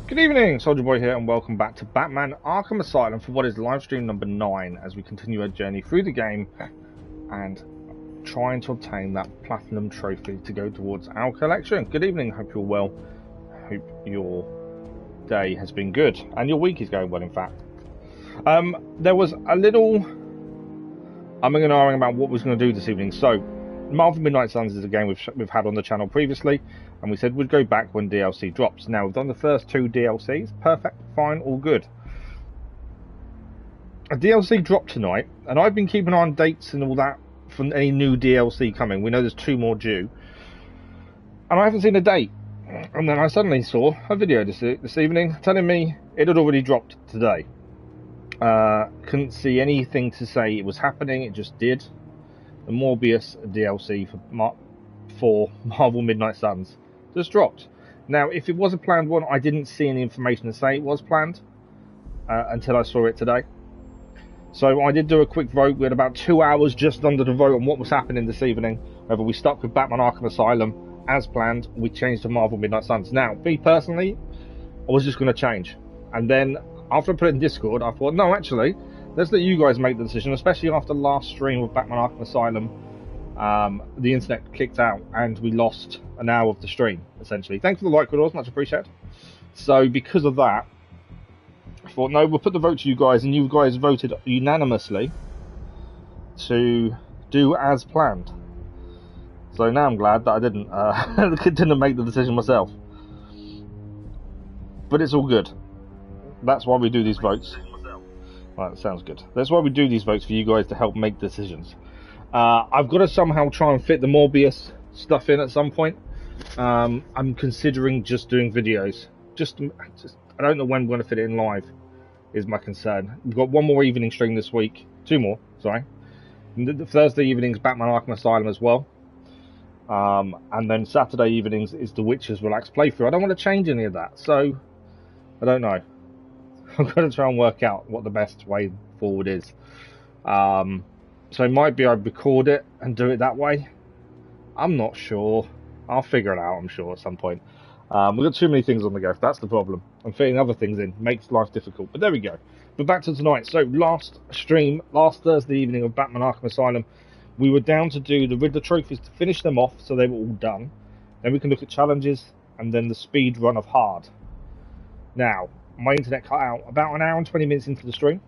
Good evening, Soldier Boy here, and welcome back to Batman Arkham Asylum for what is livestream number 9 as we continue our journey through the game and trying to obtain that platinum trophy to go towards our collection. Good evening, hope you're well. Hope your day has been good and your week is going well, in fact. There was a little umming and ahhing about what we was going to do this evening. So, Marvel Midnight Suns is a game we've had on the channel previously, and we said we'd go back when DLC drops. Now, we've done the first 2 DLCs. Perfect, fine, all good. A DLC dropped tonight, and I've been keeping an eye on dates and all that for any new DLC coming. We know there's 2 more due, and I haven't seen a date. And then I suddenly saw a video this evening telling me it had already dropped today. Couldn't see anything to say it was happening, it just did. The Morbius DLC for Marvel Midnight Suns just dropped. Now, if it was a planned one, I didn't see any information to say it was planned until I saw it today. So I did do a quick vote. We had about 2 hours just under the vote on what was happening this evening. Whether we stuck with Batman Arkham Asylum as planned, we changed to Marvel Midnight Suns. Now, me personally, I was just going to change. And then after I put it in Discord, I thought, no, actually, let's let you guys make the decision, especially after last stream of Batman Arkham Asylum. The internet kicked out and we lost an hour of the stream, essentially. Thanks for the like, Riddles, much appreciated. So because of that, I thought, no, we'll put the vote to you guys, and you guys voted unanimously to do as planned. So now I'm glad that I didn't make the decision myself. But it's all good. That's why we do these votes. Right, that sounds good. That's why we do these votes, for you guys to help make decisions. I've got to somehow try and fit the Morbius stuff in at some point. I'm considering just doing videos. Just I don't know when I'm going to fit it in live, is my concern. We've got 1 more evening stream this week. 2 more, sorry. The Thursday evenings, Batman Arkham Asylum as well. And then Saturday evenings is the Witcher's Relaxed Playthrough. I don't want to change any of that, so I don't know. I'm going to try and work out what the best way forward is. So it might be I record it and do it that way. I'm not sure. I'll figure it out, I'm sure, at some point. We've got too many things on the go. That's the problem. And fitting other things in makes life difficult. But there we go. But back to tonight. So last stream, last Thursday evening of Batman Arkham Asylum, we were down to do the Riddler trophies to finish them off, so they were all done. Then we can look at challenges and then the speed run of hard. Now, my internet cut out about 1 hour and 20 minutes into the stream,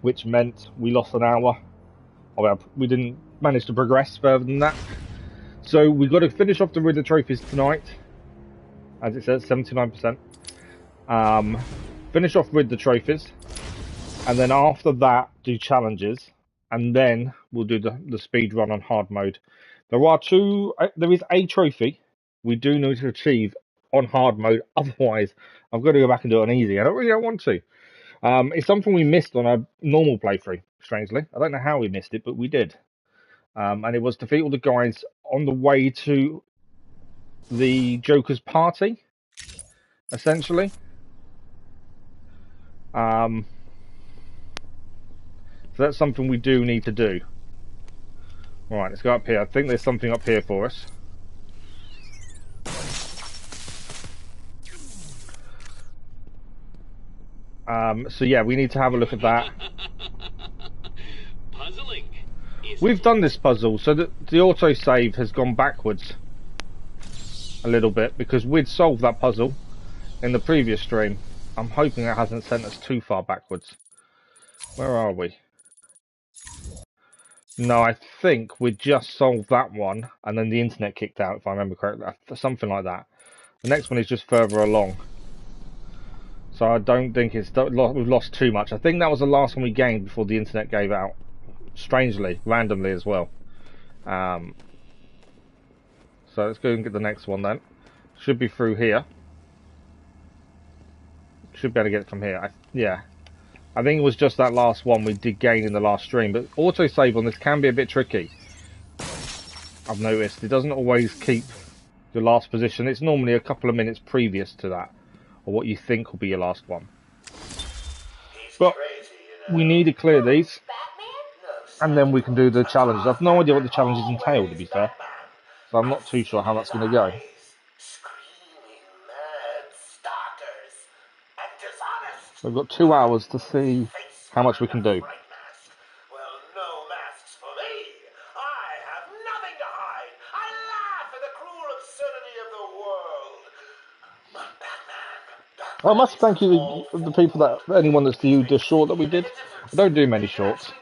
which meant we lost an hour. Well, we didn't manage to progress further than that. So we've got to finish off the Riddler trophies tonight, as it says, 79%. Finish off Riddler trophies, and then after that do challenges, and then we'll do the speed run on hard mode. There is a trophy we do need to achieve on hard mode, otherwise I've got to go back and do it on easy. I don't really want to. It's something we missed on our normal playthrough, strangely. I don't know how we missed it, but we did. And it was defeat all the guys on the way to the Joker's party, essentially. So that's something we do need to do. Alright, let's go up here. I think there's something up here for us. So yeah, we need to have a look at that. Puzzling. We've done this puzzle, so the autosave has gone backwards a little bit because we'd solved that puzzle in the previous stream. I'm hoping that hasn't sent us too far backwards. Where are we? No, I think we just solved that one, and then the internet kicked out, if I remember correctly. Something like that. The next one is just further along. So I don't think we've lost too much. I think that was the last one we gained before the internet gave out. Strangely, randomly as well. So let's go and get the next one then. Should be through here. Should be able to get it from here. Yeah. I think it was just that last one we did gain in the last stream. But autosave on this can be a bit tricky. I've noticed. It doesn't always keep your last position. It's normally a couple of minutes previous to that. Or what you think will be your last one. But we need to clear these. And then we can do the challenges. I've no idea what the challenges entail, to be fair. So I'm not too sure how that's going to go. Screaming mad stalkers We've got 2 hours to see how much we can do. Well, no masks for me. I have nothing to hide. I laugh at the cruel absurdity of the world. But Batman. I must thank you, the people anyone that's viewed the short that we did. I don't do many shorts.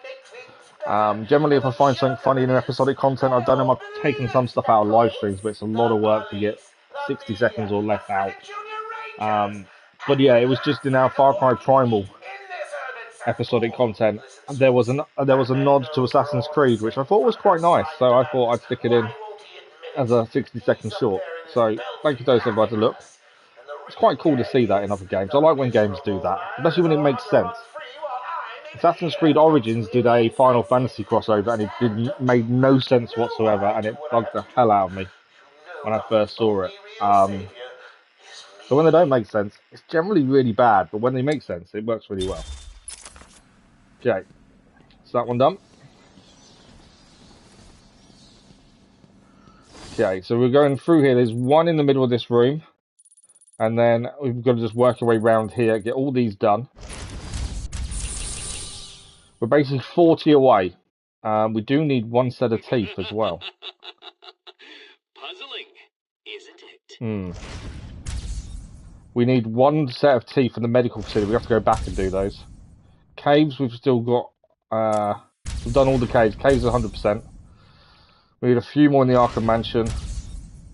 Generally, if I find something funny in episodic content I've done, I've taken some stuff out of live streams, but it's a lot of work to get 60 seconds or less out. But yeah, it was just in our Far Cry Primal episodic content. There was a nod to Assassin's Creed, which I thought was quite nice, so I thought I'd stick it in as a 60-second short. So thank you to those who've had a look. It's quite cool to see that in other games. I like when games do that, especially when it makes sense. Assassin's Creed Origins did a Final Fantasy crossover, and it made no sense whatsoever, and it bugged the hell out of me when I first saw it. So when they don't make sense, it's generally really bad, but when they make sense, it works really well. Okay, is that one done? Okay, so we're going through here. There's one in the middle of this room, and then we've got to just work our way around here, get all these done. We're basically 40 away. We do need one set of teeth as well. Puzzling, isn't it? We need one set of teeth in the medical facility. We have to go back and do those. Caves, we've still got... we've done all the caves. Caves 100%. We need a few more in the Arkham Mansion.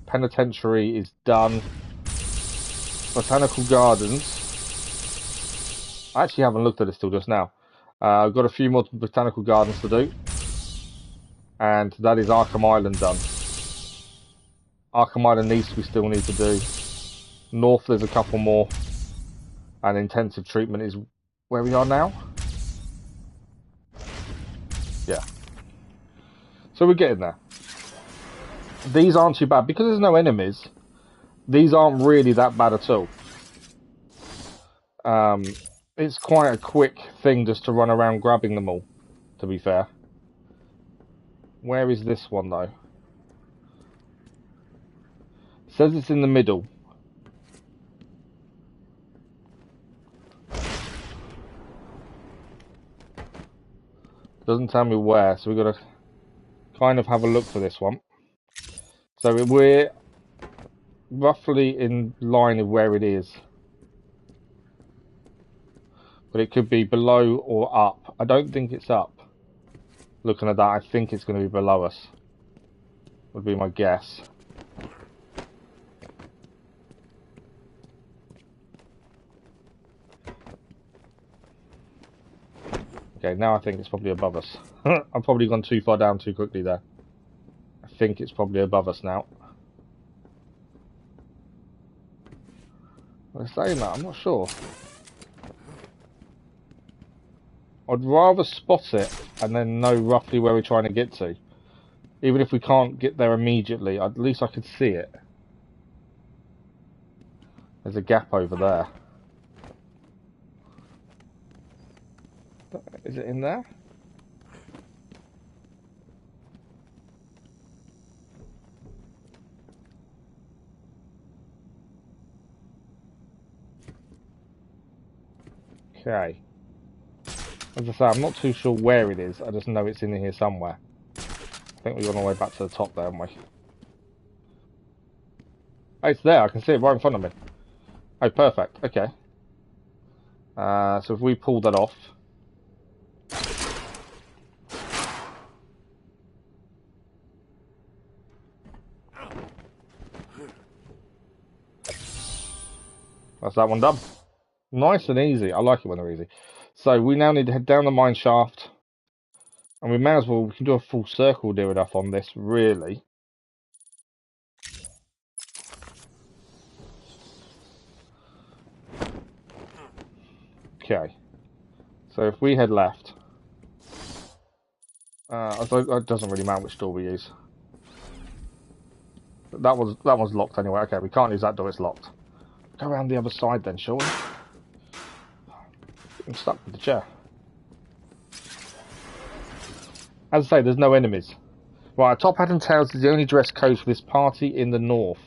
Penitentiary is done. Botanical Gardens. I actually haven't looked at it still just now. I've got a few more Botanical Gardens to do. And that is Arkham Island done. Arkham Island East we still need to do. North there's a couple more. And intensive treatment is where we are now. Yeah. So we're getting there. These aren't too bad. Because there's no enemies, these aren't really that bad at all. It's quite a quick thing just to run around grabbing them all, to be fair. Where is this one, though? It says it's in the middle. Doesn't tell me where, so we've got to kind of have a look for this one. So we're roughly in line of where it is. But it could be below or up. I don't think it's up. Looking at that, I think it's going to be below us. Would be my guess. Okay, now I think it's probably above us. I've probably gone too far down too quickly there. I think it's probably above us now. I'm saying that, I'm not sure. I'd rather spot it and then know roughly where we're trying to get to. Even if we can't get there immediately, at least I could see it. There's a gap over there. Is it in there? Okay. As I say, I'm not too sure where it is. I just know it's in here somewhere. I think we've gone all the way back to the top there, haven't we? Oh, it's there. I can see it right in front of me. Oh, perfect. Okay. So if we pull that off... That's that one done. Nice and easy. I like it when they're easy. So we now need to head down the mine shaft. And we may as well, we can do a full circle near enough on this, really. Okay. So if we head left. It doesn't really matter which door we use. That one's locked anyway. Okay, we can't use that door, it's locked. Go around the other side then, shall we? I'm stuck with the chair. As I say, there's no enemies. Right, top hat and tails is the only dress code for this party in the north.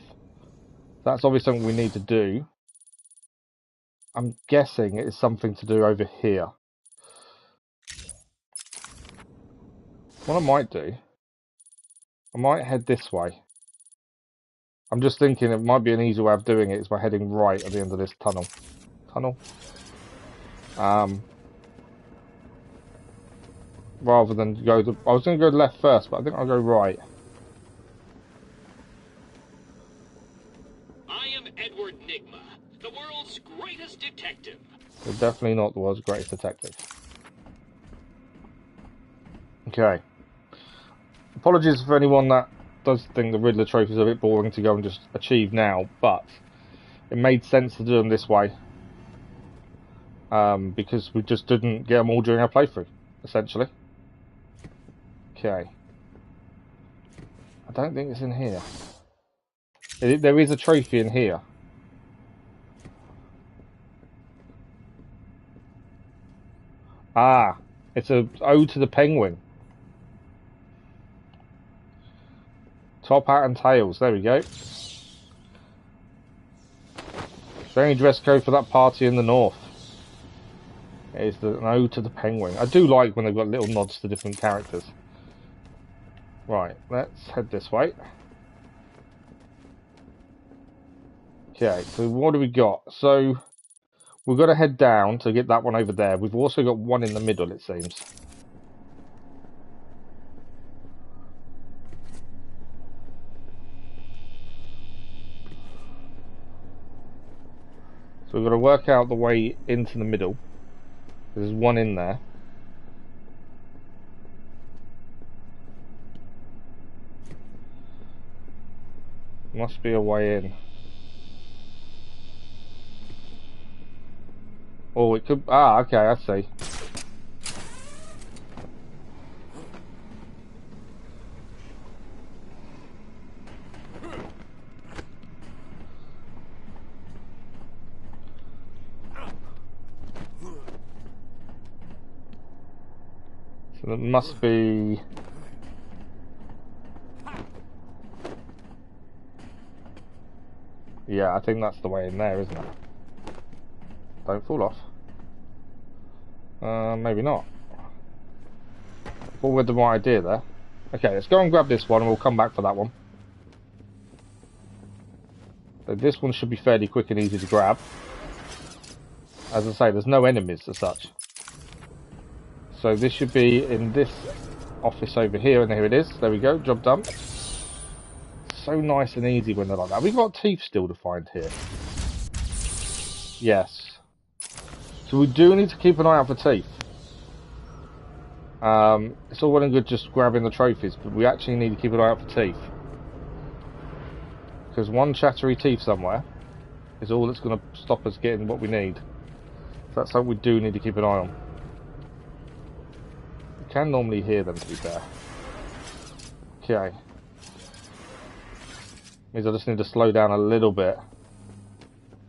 That's obviously something we need to do. I'm guessing it is something to do over here. What I might do, I might head this way. I'm just thinking it might be an easy way of doing it is by heading right at the end of this tunnel. Rather than go to... I was going to go left first, but I think I'll go right. I am Edward Nigma, the world's greatest detective. You're definitely not the world's greatest detective. Okay. Apologies for anyone that does think the Riddler trophy is a bit boring to go and just achieve now, but it made sense to do them this way. Because we just didn't get them all during our playthrough, essentially. Okay. I don't think it's in here. There is a trophy in here. Ah, it's a ode to the penguin. Top hat and tails, there we go. Very dress code for that party in the north. It is an ode to the penguin. I do like when they've got little nods to different characters. Right, let's head this way. Okay, so what do we got? So, we've got to head down to get that one over there. We've also got one in the middle, it seems. So we've got to work out the way into the middle. There's one in there. Must be a way in. Oh, it could... Ah, okay, I see. So that must be... Yeah, I think that's the way in there, isn't it? Don't fall off. Maybe not. All with the right idea there. Okay, let's go and grab this one and we'll come back for that one. So this one should be fairly quick and easy to grab. As I say, there's no enemies as such. So this should be in this office over here, and here it is. There we go, job done. So nice and easy when they're like that. We've got teeth still to find here. Yes. So we do need to keep an eye out for teeth. It's all well and good just grabbing the trophies, but we actually need to keep an eye out for teeth. Because one chattery teeth somewhere is all that's going to stop us getting what we need. So that's something we do need to keep an eye on. You can normally hear them, to be fair. Okay. Means I just need to slow down a little bit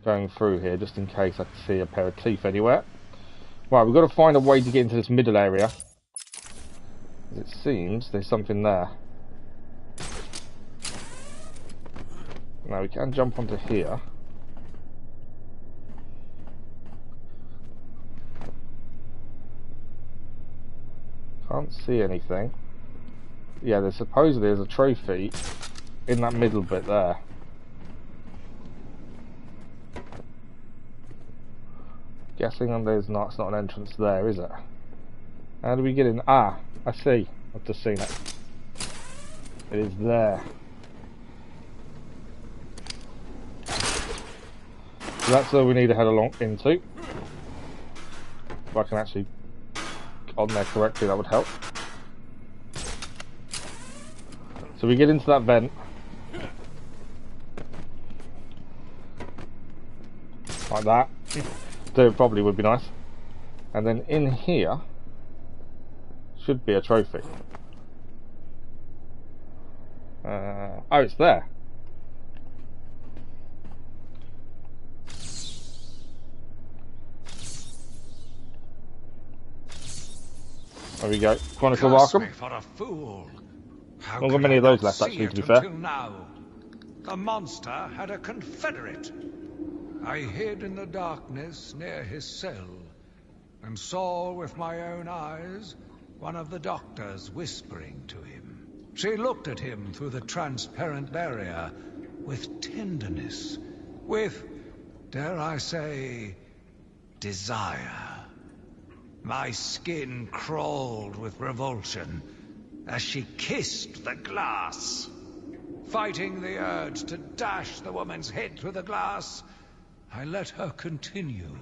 going through here, just in case I can see a pair of teeth anywhere. Right, we've got to find a way to get into this middle area. It seems there's something there. Now we can jump onto here. Can't see anything. Yeah, there's supposedly a trophy in that middle bit there. Guessing there's not, it's not an entrance there, is it? How do we get in? Ah, I see. I've just seen it. It is there. So that's all we need to head along into. If I can actually get on there correctly, that would help. So we get into that vent. Like that. It probably would be nice. And then in here should be a trophy. Oh, it's there. There we go. Chronicle of Arkham. For a fool. How Not got many of those left, actually, to be fair. now. The monster had a confederate. I hid in the darkness near his cell, and saw with my own eyes one of the doctors whispering to him. She looked at him through the transparent barrier with tenderness, with, dare I say, desire. My skin crawled with revulsion as she kissed the glass. Fighting the urge to dash the woman's head through the glass, I let her continue.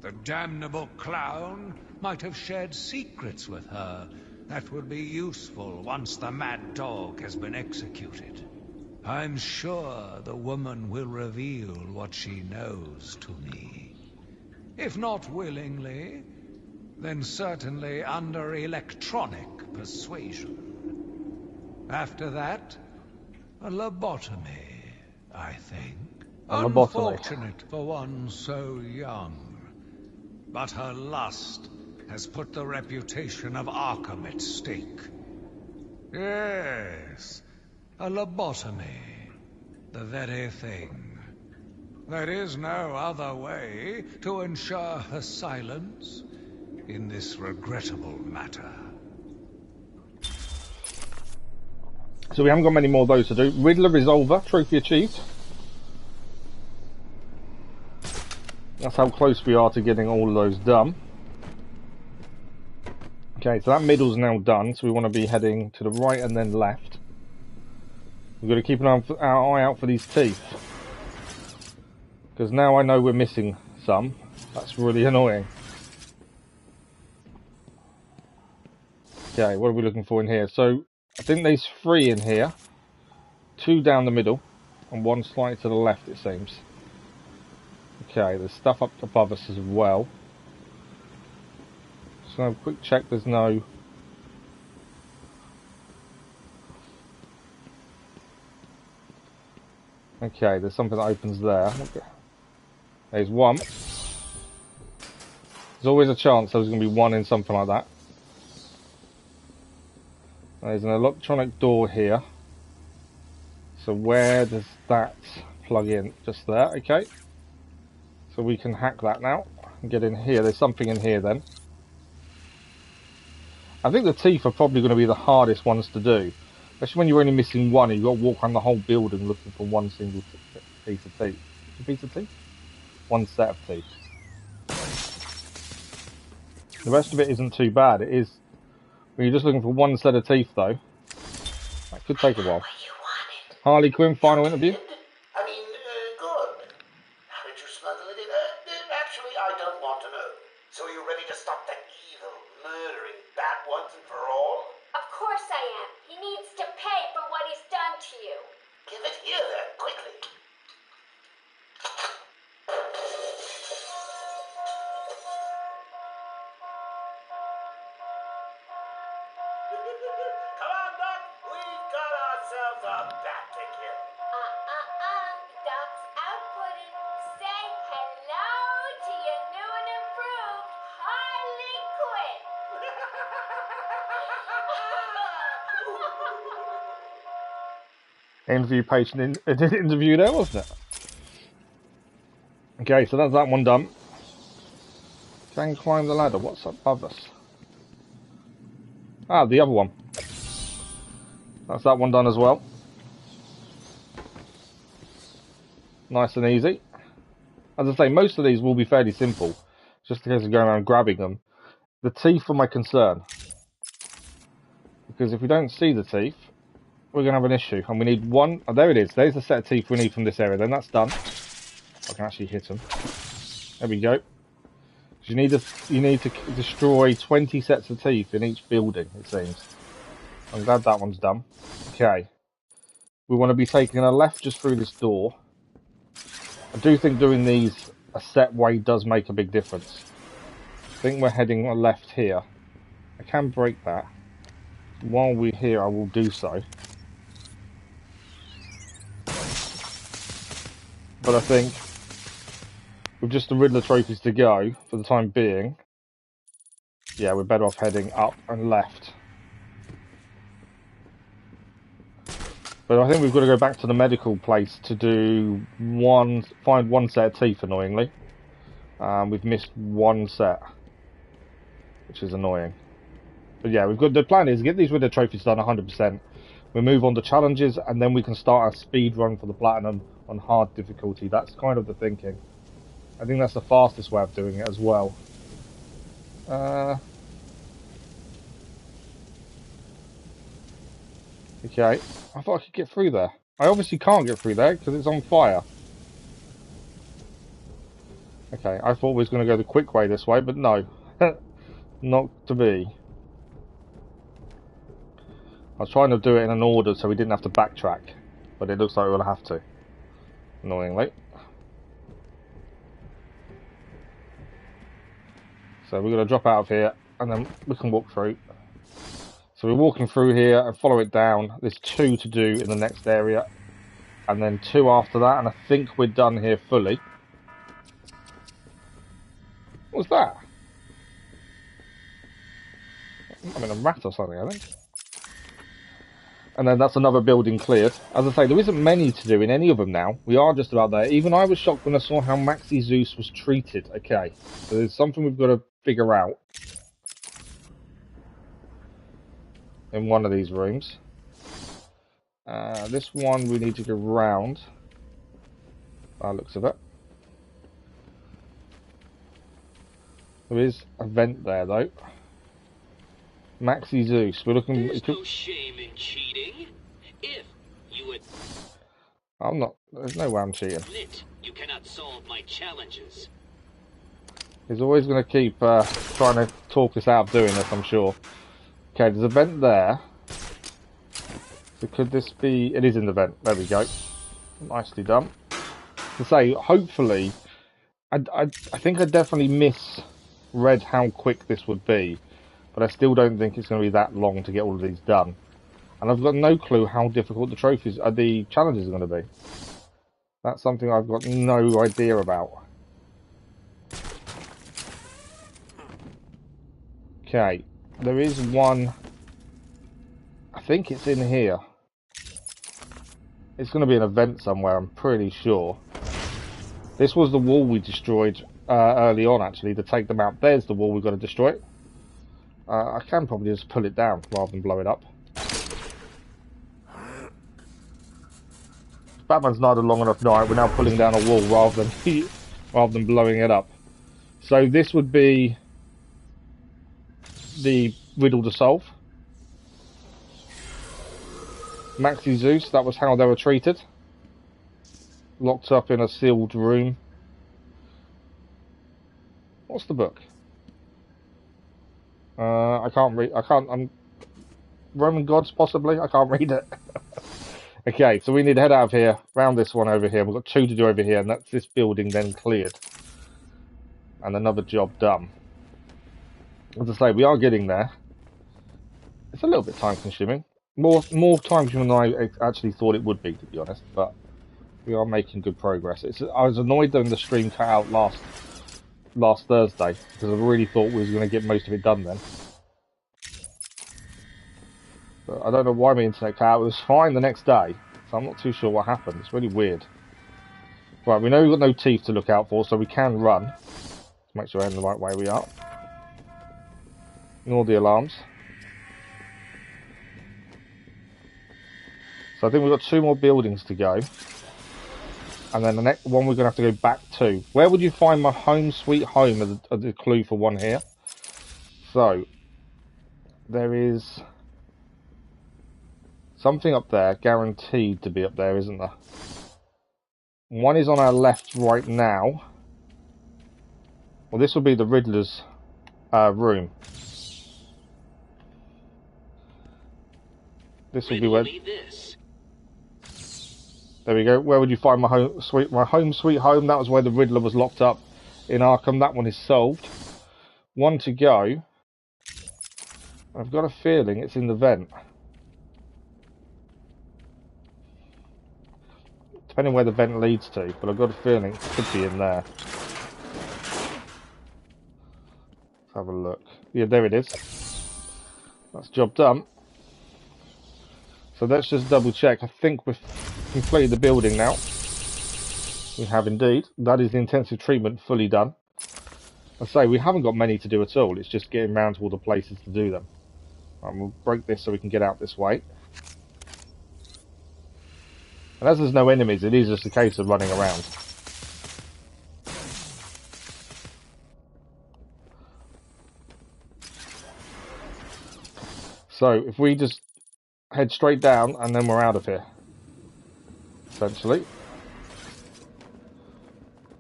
The damnable clown might have shared secrets with her that would be useful once the mad dog has been executed. I'm sure the woman will reveal what she knows to me. If not willingly, then certainly under electronic persuasion. After that, a lobotomy, I think. A lobotomy. Unfortunate for one so young. But her lust has put the reputation of Arkham at stake. Yes, a lobotomy. The very thing. There is no other way to ensure her silence in this regrettable matter. So we haven't got many more of those to do. Riddler is over. Trophy achieved. That's how close we are to getting all of those done. Okay, so that middle's now done, so we want to be heading to the right and then left. We've got to keep our eye out for these teeth. Because now I know we're missing some. That's really annoying. Okay, what are we looking for in here? So, I think there's 3 in here. 2 down the middle, and 1 slightly to the left, it seems. Okay, there's stuff up above us as well. So, a quick check, there's no... Okay, there's something that opens there. There's 1. There's always a chance there's going to be 1 in something like that. There's an electronic door here. So where does that plug in? Just there, okay. So we can hack that now and get in here. There's something in here then. I think the teeth are probably going to be the hardest ones to do. Especially when you're only missing 1 and you've got to walk around the whole building looking for 1 single piece of teeth. A piece of teeth? 1 set of teeth. The rest of it isn't too bad. It is... When you're just looking for 1 set of teeth, though, that could take a while. Harley Quinn, final interview. Good. How did you smuggle it in? Actually, I don't want to know. So are you ready to stop that evil, murdering bat once and for all? Of course I am. He needs to pay for what he's done to you. Give it here then, quickly. Come on, Doc. We've got ourselves a bat to kill. Doc's outputting. Say hello to your new and improved Harley Quinn. Interview page and interview there, wasn't it? Okay, so that's that one done. Can climb the ladder. What's above us? Ah, the other one. That's that one done as well. Nice and easy. As I say, most of these will be fairly simple. Just in case of going around grabbing them. The teeth are my concern. Because if we don't see the teeth, we're going to have an issue. And we need 1... Oh, there it is. There's the set of teeth we need from this area. Then that's done. I can actually hit them. There we go. You need to destroy 20 sets of teeth in each building, it seems. I'm glad that one's done. Okay. We want to be taking a left just through this door. I do think doing these a set way does make a big difference. I think we're heading left here. I can break that. While we're here, I will do so. But I think with just the Riddler trophies to go for the time being, yeah, we're better off heading up and left. But I think we've got to go back to the medical place to find one set of teeth, annoyingly. We've missed one set, which is annoying. But yeah, the plan is to get these Riddler trophies done 100%. We move on to challenges, and then we can start our speed run for the platinum on hard difficulty. That's kind of the thinking. I think that's the fastest way of doing it as well. Okay, I thought I could get through there. I obviously can't get through there because it's on fire. Okay, I thought we was going to go the quick way this way, but no. Not to be. I was trying to do it in an order so we didn't have to backtrack, but it looks like we'll have to. Annoyingly. So we're going to drop out of here, and then we can walk through. So we're walking through here and follow it down. There's 2 to do in the next area, and then 2 after that, and I think we're done here fully. What was that? I mean, a rat or something, I think. And then that's another building cleared. As I say, there isn't many to do in any of them now. We are just about there. Even I was shocked when I saw how Maxi Zeus was treated. Okay, so there's something we've got to figure out in one of these rooms. This one we need to go round. By the looks of it. There is a vent there, though. Maxi Zeus. We're looking. There's no shame in cheating. If you would. I'm not. There's no way I'm cheating. Admit you cannot solve my challenges. He's always going to keep trying to talk us out of doing this, I'm sure. Okay, there's a vent there. So could this be... It is in the vent. There we go. Nicely done. To say, hopefully... I think I definitely misread how quick this would be. But I still don't think it's going to be that long to get all of these done. And I've got no clue how difficult the the challenges are going to be. That's something I've got no idea about. Okay, there is one. I think it's in here. It's going to be an event somewhere, I'm pretty sure. This was the wall we destroyed early on, actually, to take them out. There's the wall we've got to destroy. I can probably just pull it down rather than blow it up. Batman's not a long enough night. We're now pulling down a wall rather than blowing it up. So this would be the riddle to solve. Maxi Zeus, that was how they were treated. Locked up in a sealed room. What's the book? I can't read. I'm Roman gods, possibly. I can't read it. Okay, so we need to head out of here, round this one over here. We've got 2 to do over here, and that's this building then cleared. And another job done. As I say, we are getting there. It's a little bit time consuming. More time consuming than I actually thought it would be, to be honest, but we are making good progress. I was annoyed when the stream cut out last Thursday, because I really thought we was going to get most of it done then. But I don't know why my internet cut out. It was fine the next day, so I'm not too sure what happened. It's really weird. Right, we know we've got no teeth to look out for, so we can run. Let's make sure we're in the right way we are. Ignore the alarms. So I think we've got 2 more buildings to go. And then the next one we're going to have to go back to. Where would you find my home sweet home as a clue for one here? So, there is something up there, guaranteed to be up there, isn't there? One is on our left right now. Well, this will be the Riddler's room. This will be where... There we go. Where would you find my home sweet home? That was where the Riddler was locked up in Arkham. That one is solved. 1 to go. I've got a feeling it's in the vent. Depending where the vent leads to, but I've got a feeling it could be in there. Let's have a look. Yeah, there it is. That's job done. So let's just double check. I think we've completed the building now. We have indeed. That is the intensive treatment fully done. I say we haven't got many to do at all. It's just getting around to all the places to do them. We'll break this so we can get out this way. And as there's no enemies, it is just a case of running around. So if we just head straight down and then we're out of here, essentially.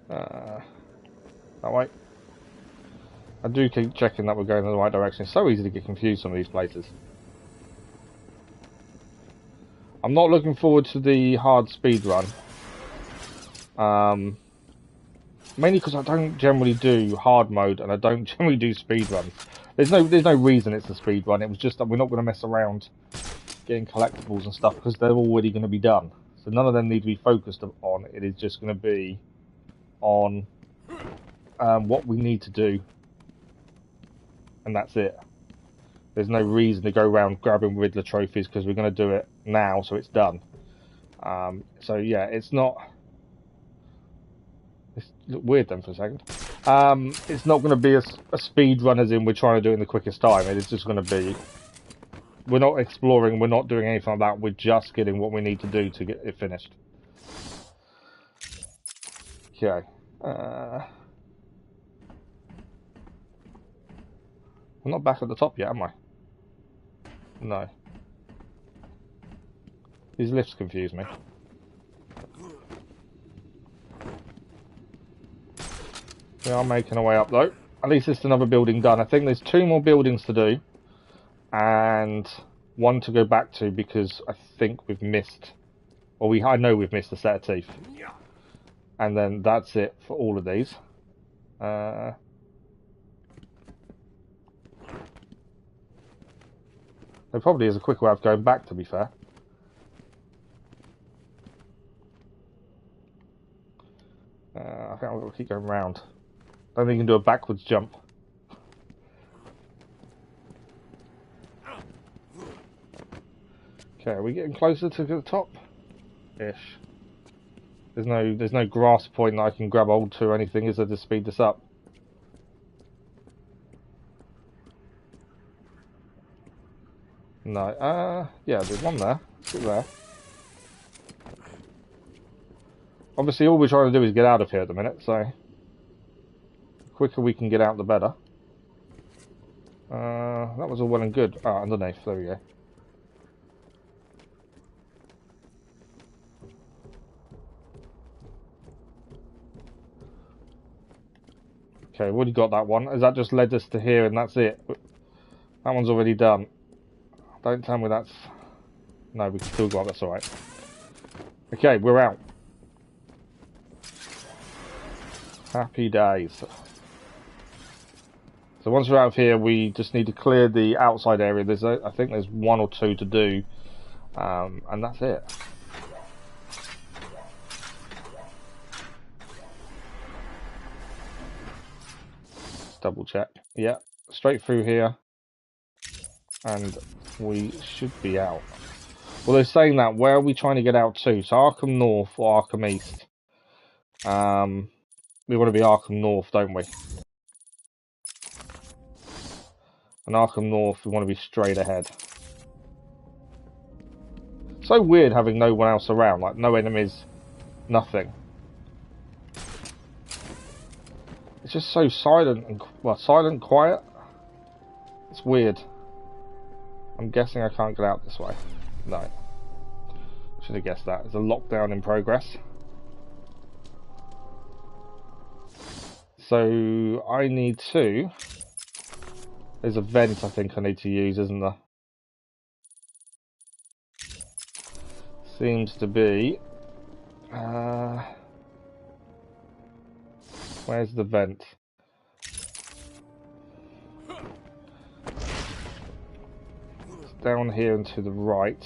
That way. I do keep checking that we're going in the right direction. It's so easy to get confused some of these places. I'm not looking forward to the hard speed run. Mainly because I don't generally do hard mode and I don't generally do speed runs. There's no reason it's a speed run. It was just that we're not going to mess around getting collectibles and stuff because they're already going to be done. So none of them need to be focused on. It is just going to be on what we need to do, and that's it. There's no reason to go around grabbing Riddler trophies because we're going to do it now, so it's done. So yeah, it's not. It's weird then for a second. It's not going to be a speed run as in we're trying to do it in the quickest time. It is just going to be. We're not exploring. We're not doing anything like that. We're just getting what we need to do to get it finished. Okay. I'm not back at the top yet, am I? No. These lifts confuse me. We are making our way up though. At least it's another building done. I think there's 2 more buildings to do. And 1 to go back to because I think we've missed... Or I know we've missed a set of teeth. And then that's it for all of these. There probably is a quicker way of going back, to be fair. I think I'll keep going round. I don't think you can do a backwards jump. Okay, are we getting closer to the top? Ish. There's no grass point that I can grab hold to or anything, is there, to speed this up? No. Yeah, there's one there. Sit there. Obviously, all we're trying to do is get out of here at the minute, so the quicker we can get out, the better. That was all well and good. Ah, underneath. There we go. Okay, we already got that one. Has that just led us to here and that's it? That one's already done. Don't tell me that's... No, we can still go up, that's alright. Okay, we're out. Happy days. So once we're out of here, we just need to clear the outside area. I think there's 1 or 2 to do. And that's it. Double check. Yeah, straight through here, and we should be out. Well, they're saying that. Where are we trying to get out to? So Arkham North or Arkham East? We want to be Arkham North, don't we? And Arkham North, we want to be straight ahead. So weird having no one else around, like no enemies, nothing. It's just so silent and silent, quiet. It's weird. I'm guessing I can't get out this way. No. Should have guessed that. There's a lockdown in progress. So I need to... There's a vent I think I need to use, isn't there? Seems to be... Where's the vent? It's down here and to the right.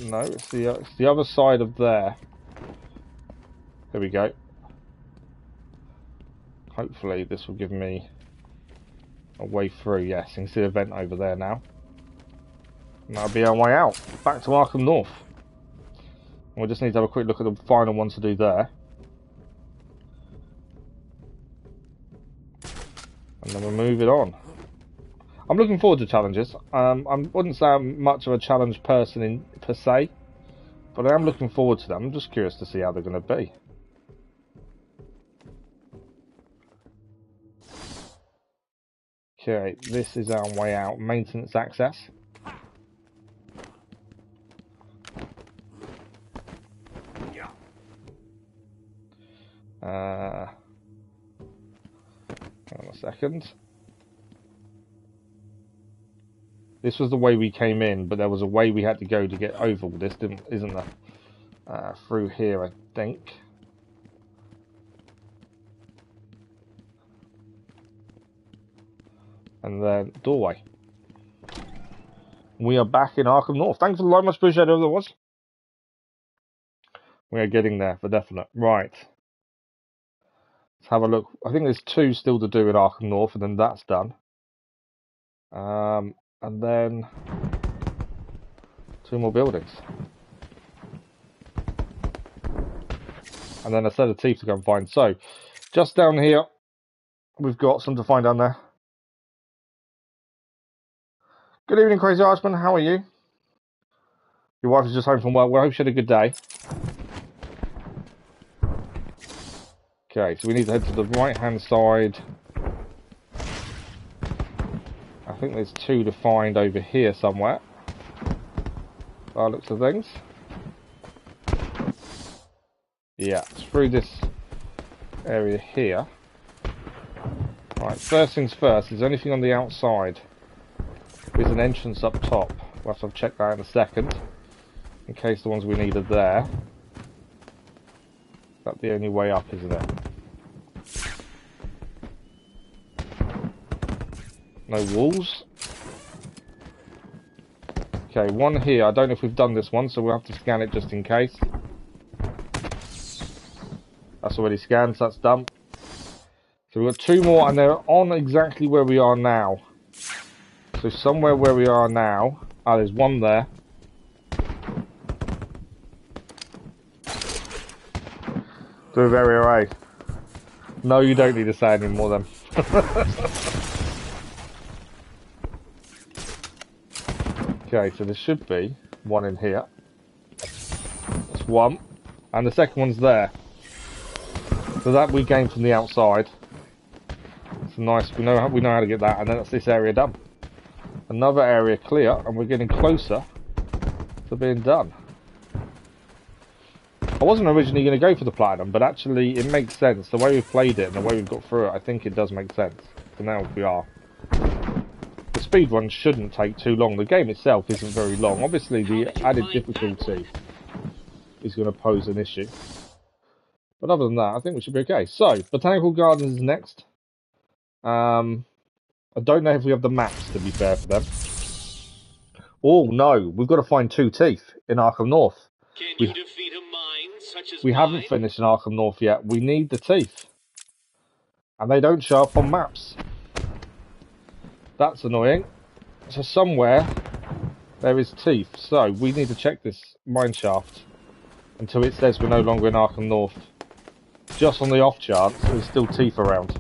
No, it's the other side of there. There we go. Hopefully this will give me A way through, yes. You can see the vent over there now. And that'll be our way out. Back to Arkham North. And we just need to have a quick look at the final ones to do there. And then we're moving on. I'm looking forward to challenges. I wouldn't say I'm much of a challenge person per se, but I am looking forward to them. I'm just curious to see how they're going to be. Okay, this is our way out. Maintenance access. Hang on a second. This was the way we came in, but there was a way we had to go to get over all this, isn't there? Through here, I think. And then doorway. We are back in Arkham North. Thanks for the like, much appreciated. Whoever it was. We are getting there for definite. Right. Let's have a look. I think there's 2 still to do in Arkham North, and then that's done. And then 2 more buildings. And then a set of teeth to go and find. So, just down here, we've got some to find down there. Good evening, Crazy Archman. How are you? Your wife is just home from work. Well, I hope she had a good day. Okay, so we need to head to the right-hand side. I think there's 2 to find over here somewhere. By the looks of things. Yeah, it's through this area here. Right, first things first, is there anything on the outside? There's an entrance up top. We'll have to check that in a second. In case the ones we need are there. That's the only way up, isn't it? No walls. Okay, one here. I don't know if we've done this one, so we'll have to scan it just in case. That's already scanned, so that's done. So we've got 2 more, and they're on exactly where we are now. So somewhere where we are now. Ah, there's one there. Do a very array. No, you don't need to say anymore then. Okay, so there should be one in here. That's one. And the second one's there. So that we gained from the outside. It's nice, we know how to get that, and then that's this area done. Another area clear, and we're getting closer to being done. I wasn't originally going to go for the platinum, but actually it makes sense. The way we've played it and the way we've got through it, I think it does make sense. So now we are. The speedrun shouldn't take too long. The game itself isn't very long. Obviously the added difficulty is going to pose an issue. But other than that, I think we should be okay. So, Botanical Gardens is next. I don't know if we have the maps, to be fair for them. Oh, no. We've got to find 2 teeth in Arkham North. Can you defeat a mind such as we haven't finished in Arkham North yet. We need the teeth. And they don't show up on maps. That's annoying. So somewhere there is teeth. So we need to check this mine shaft until it says we're no longer in Arkham North. Just on the off chance there's still teeth around.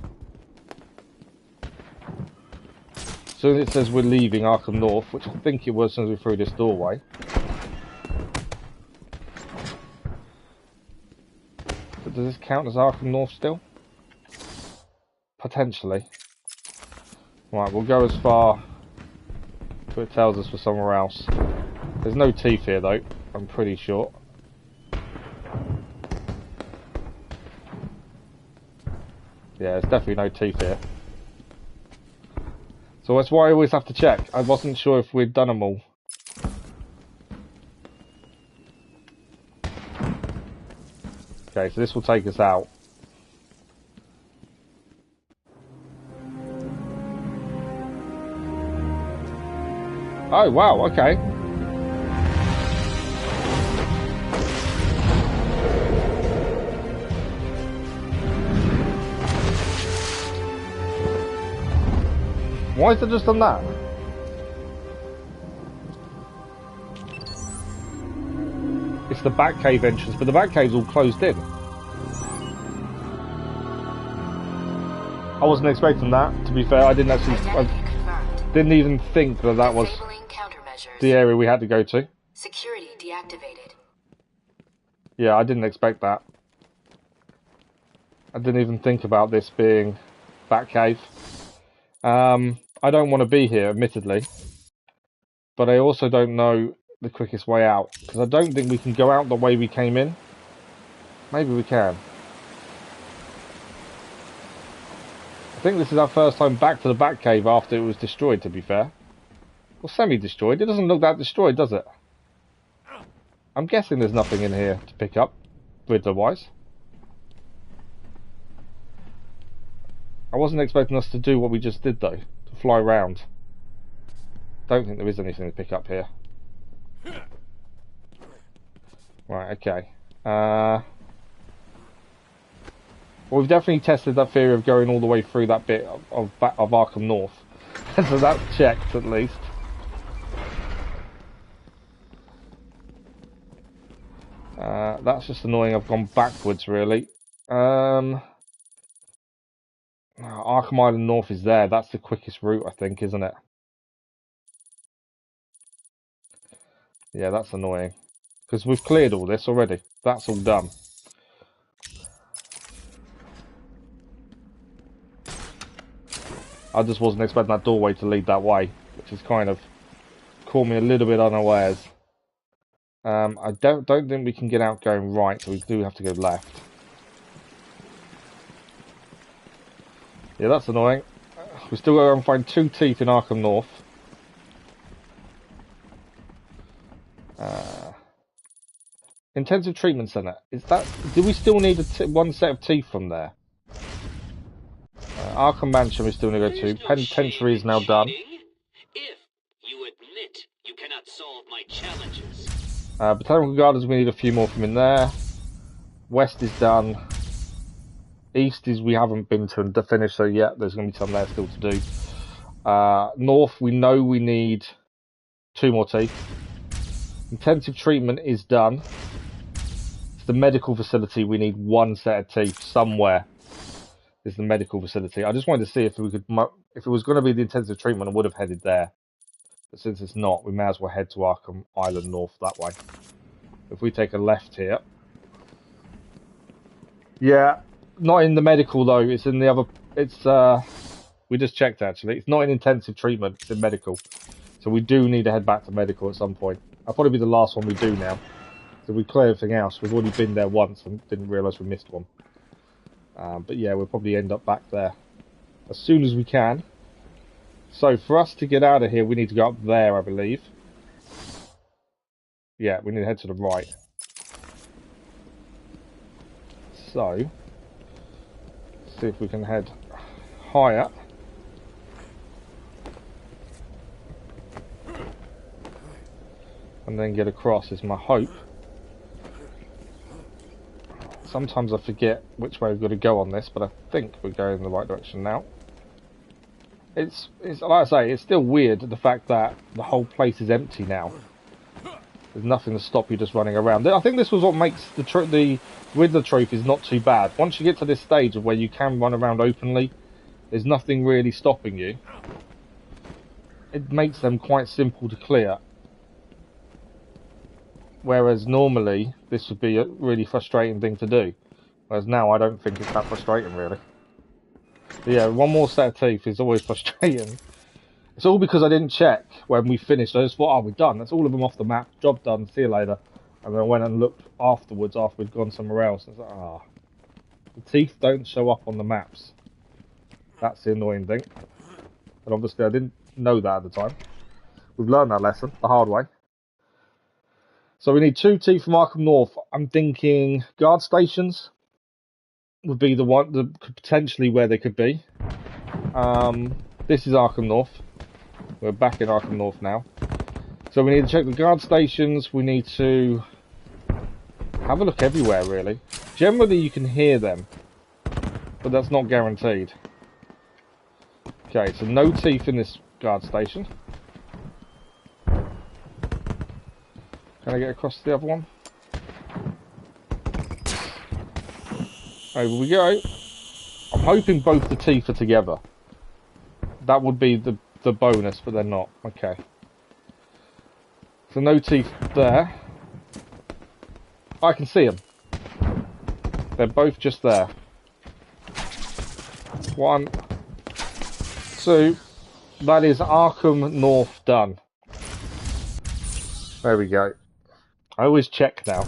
So it says we're leaving Arkham North, which I think it was as we through this doorway. But does this count as Arkham North still? Potentially. Right, we'll go as far as it tells us for somewhere else. There's no teeth here though, I'm pretty sure. Yeah, there's definitely no teeth here. So that's why I always have to check. I wasn't sure if we'd done them all. Okay, so this will take us out. Oh, wow, okay. Why has it just done that? It's the Batcave entrance, but the Batcave's all closed in. I wasn't expecting that, to be fair. I didn't actually... I didn't even think that that was the area we had to go to. Security deactivated. Yeah, I didn't expect that. I didn't even think about this being Batcave. I don't want to be here, admittedly. But I also don't know the quickest way out. Because I don't think we can go out the way we came in. Maybe we can. I think this is our first time back to the Batcave after it was destroyed, to be fair. Well, semi-destroyed. It doesn't look that destroyed, does it? I'm guessing there's nothing in here to pick up, Riddler-wise. I wasn't expecting us to do what we just did, though. To fly around. Don't think there is anything to pick up here. Right, okay. Well, we've definitely tested that theory of going all the way through that bit of Arkham North. So that's checked, at least. That's just annoying. I've gone backwards, really. Arkham Island North is there. That's the quickest route, I think, isn't it? Yeah, that's annoying. Because we've cleared all this already. That's all done. I just wasn't expecting that doorway to lead that way, which has kind of caught me a little bit unawares. I don't think we can get out going right, so we do have to go left. Yeah, that's annoying. We still got to go and find 2 teeth in Arkham North. Intensive treatment centre. Is that? Do we still need one set of teeth from there? Arkham Mansion we still need to go to. Penitentiary is now done. If you admit you cannot solve my challenges. Botanical Gardens we need a few more from in there. West is done. East is we haven't been to finish, so yeah, there's going to be some there still to do. North we know we need 2 more teeth. Intensive treatment is done. It's the medical facility. We need 1 set of teeth somewhere. Is the medical facility. I just wanted to see if we could, if it was going to be the intensive treatment, I would have headed there. But since it's not, we may as well head to Arkham Island North that way. If we take a left here. Yeah, not in the medical though. It's in the other. It's we just checked actually. It's not in intensive treatment. It's in medical. So we do need to head back to medical at some point. I'll probably be the last one we do now. So we clear everything else. We've already been there once and didn't realise we missed one. But yeah, we'll probably end up back there as soon as we can. So for us to get out of here, we need to go up there, I believe. Yeah, we need to head to the right. So, let's see if we can head higher. And then get across is my hope. Sometimes I forget which way we've got to go on this, but I think we're going in the right direction now. It's like I say, it's still weird the fact that the whole place is empty now. There's nothing to stop you just running around. I think this was what makes the Riddler trophies not too bad. Once you get to this stage of where you can run around openly, there's nothing really stopping you. It makes them quite simple to clear. Whereas normally, this would be a really frustrating thing to do. Whereas now, I don't think it's that frustrating, really. But yeah, 1 more set of teeth is always frustrating. It's all because I didn't check when we finished. I just thought, oh, we're done. That's all of them off the map. Job done. See you later. And then I went and looked afterwards after we'd gone somewhere else. And I was like, ah. The teeth don't show up on the maps. That's the annoying thing. And obviously, I didn't know that at the time. We've learned that lesson the hard way. So we need 2 teeth from Arkham North. I'm thinking guard stations would be the one, potentially where they could be. This is Arkham North. We're back in Arkham North now. So we need to check the guard stations. We need to have a look everywhere, really. Generally, you can hear them, but that's not guaranteed. Okay, so no teeth in this guard station. Can I get across to the other one? Over we go. I'm hoping both the teeth are together. That would be the bonus, but they're not. Okay. So no teeth there. I can see them. They're both just there. 1, 2. That is Arkham North done. There we go. I always check now.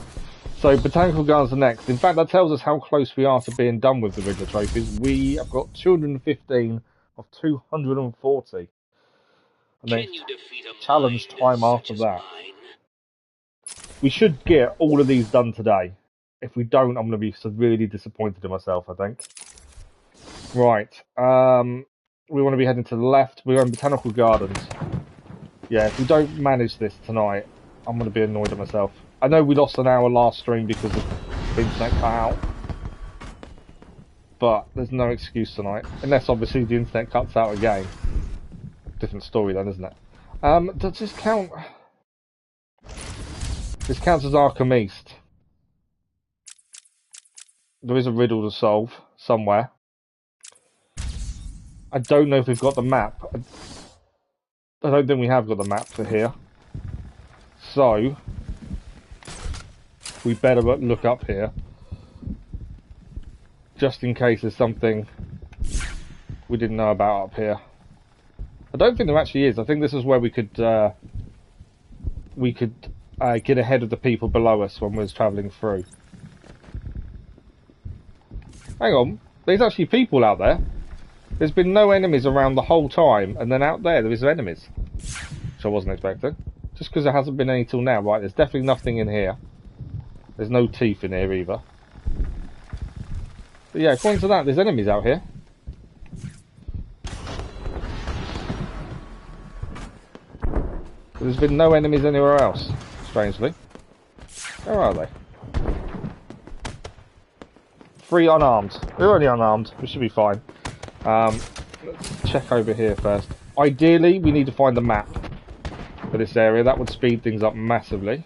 So Botanical Gardens are next. In fact, that tells us how close we are to being done with the Riddler trophies. We have got 215 of 240. And then challenge time after that. We should get all of these done today. If we don't, I'm going to be severely disappointed in myself, I think. Right. We want to be heading to the left. We're in Botanical Gardens. Yeah, if we don't manage this tonight, I'm going to be annoyed at myself. I know we lost an hour last stream because of the internet cut out. But there's no excuse tonight. Unless, obviously, the internet cuts out again. Different story then, isn't it? Does this count? This counts as Arkham East. There is a riddle to solve somewhere. I don't know if we've got the map. I don't think we have got the map for here. So, we better look up here. Just in case there's something we didn't know about up here. I don't think there actually is. I think this is where we could get ahead of the people below us when we was travelling through. Hang on, there's actually people out there. There's been no enemies around the whole time, and then out there is enemies. Which I wasn't expecting. Just because there hasn't been any till now. Right, there's definitely nothing in here. There's no teeth in here either. But yeah, according to that, there's enemies out here. But there's been no enemies anywhere else, strangely. Where are they? 3 unarmed. We're only unarmed. We should be fine. Let's check over here first. Ideally, we need to find the map for this area. That would speed things up massively.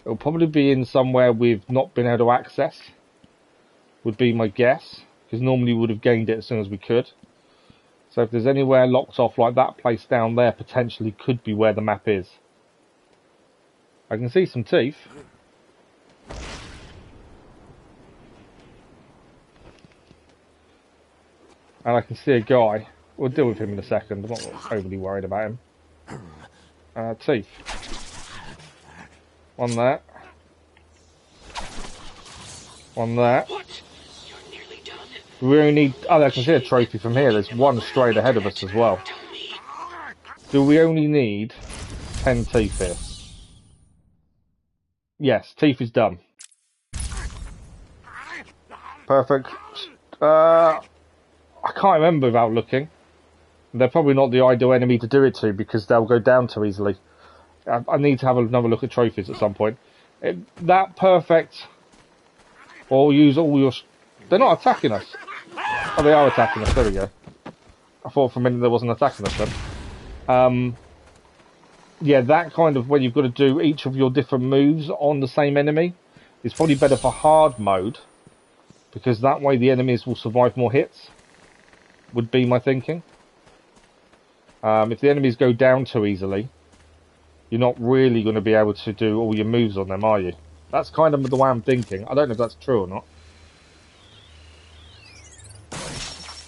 It'll probably be in somewhere we've not been able to access. Would be my guess. Because normally we would have gained it as soon as we could. So if there's anywhere locked off like that place down there, potentially could be where the map is. I can see some teeth. And I can see a guy. We'll deal with him in a second. I'm not overly worried about him. Teeth. One there. One there. We only need... Oh, I can see a trophy from here. There's one straight ahead of us as well. Do we only need 10 teeth here? Yes, teeth is done. Perfect. I can't remember without looking. They're probably not the ideal enemy to do it to because they'll go down too easily. I need to have another look at trophies at some point. That perfect. Or use all your... They're not attacking us. Oh, they are attacking us. There we go. I thought for a minute there wasn't attacking us then. Yeah, that kind of... When you've got to do each of your different moves on the same enemy is probably better for hard mode. Because that way the enemies will survive more hits. Would be my thinking. If the enemies go down too easily, you're not really going to be able to do all your moves on them, are you? That's kind of the way I'm thinking. I don't know if that's true or not.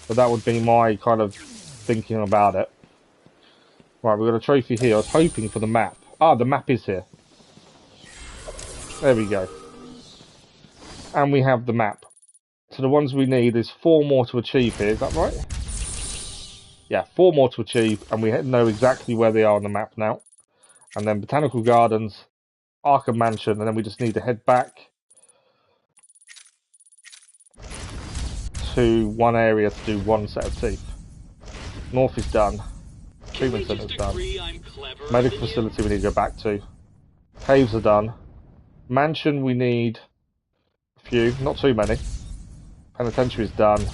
But that would be my kind of thinking about it. Right, we've got a trophy here. I was hoping for the map. Ah, the map is here. There we go. And we have the map. So the ones we need is 4 more to achieve here, is that right? Yeah, 4 more to achieve, and we know exactly where they are on the map now. And then Botanical Gardens, Arkham Mansion, and then we just need to head back to one area to do 1 set of teeth. North is done. Treatment Centre is done. Medical facility we need to go back to. Caves are done. Mansion we need a few, not too many. Penitentiary is done.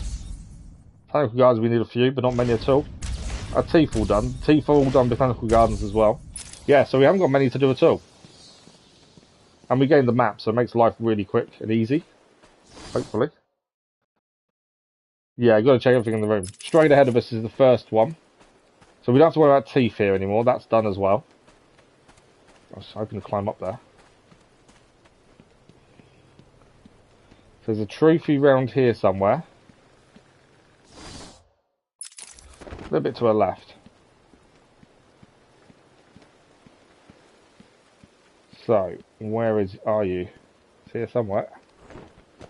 Botanical Gardens, we need a few, but not many at all. Our teeth all done. Teeth are all done Botanical Gardens as well. Yeah, so we haven't got many to do at all. And we gained the map, so it makes life really quick and easy. Hopefully. Yeah, got to check everything in the room. Straight ahead of us is the first one. So we don't have to worry about teeth here anymore. That's done as well. I was hoping to climb up there. There's a trophy round here somewhere. A little bit to our left. So, where are you? It's here somewhere. It's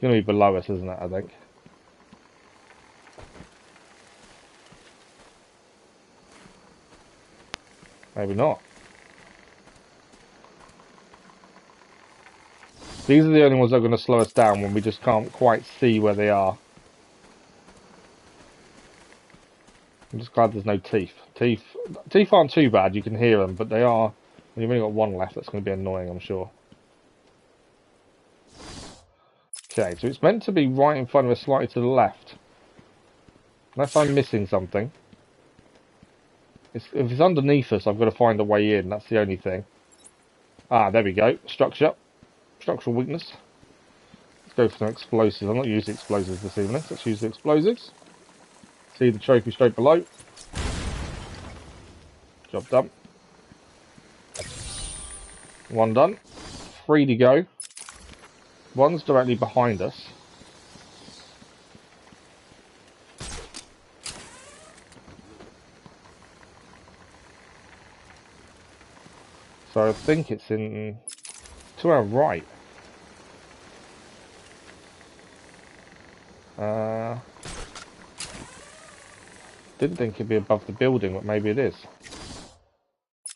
going to be below us, isn't it, I think? Maybe not. These are the only ones that are going to slow us down when we just can't quite see where they are. I'm just glad there's no teeth. Teeth aren't too bad, you can hear them, but they are... When you've only got one left, that's going to be annoying, I'm sure. Okay, so it's meant to be right in front of us, slightly to the left. Unless I'm missing something. If it's underneath us, I've got to find a way in, that's the only thing. Ah, there we go. Structure. Structural weakness. Let's go for some explosives. I'm not using explosives this evening, so let's use the explosives. See the trophy straight below. Job done. One done. 3 to go. One's directly behind us. So I think it's in to our right. Didn't think it'd be above the building, but maybe it is.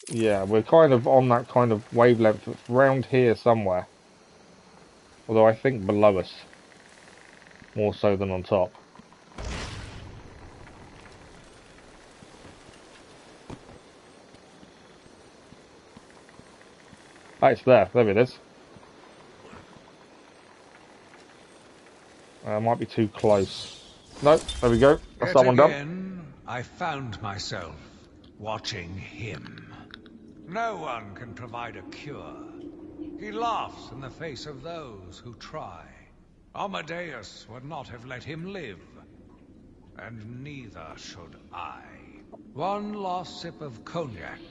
Yeah, we're kind of on that kind of wavelength. It's round here somewhere. Although I think below us. More so than on top. Ah, it's there. There it is. Might be too close. Nope, there we go. That's that one done. I found myself watching him. No one can provide a cure. He laughs in the face of those who try. Amadeus would not have let him live. And neither should I. One last sip of cognac,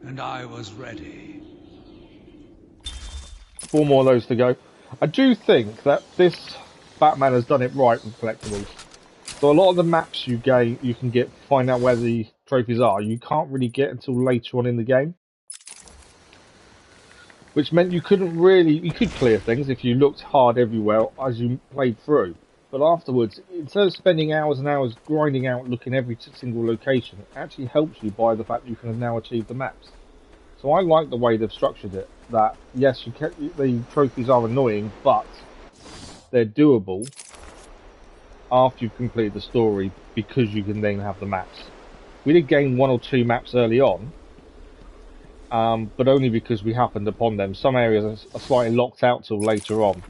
and I was ready. 4 more of those to go. I do think that this Batman has done it right with collectibles. So a lot of the maps you can get, find out where the trophies are, you can't really get until later on in the game. Which meant you could clear things if you looked hard everywhere as you played through. But afterwards, instead of spending hours and hours grinding out looking every single location, it actually helps you by the fact that you can now achieve the maps. So I like the way they've structured it, that yes, the trophies are annoying, but they're doable after you've completed the story because you can then have the maps. We did gain 1 or 2 maps early on, but only because we happened upon them. Some areas are slightly locked out till later on.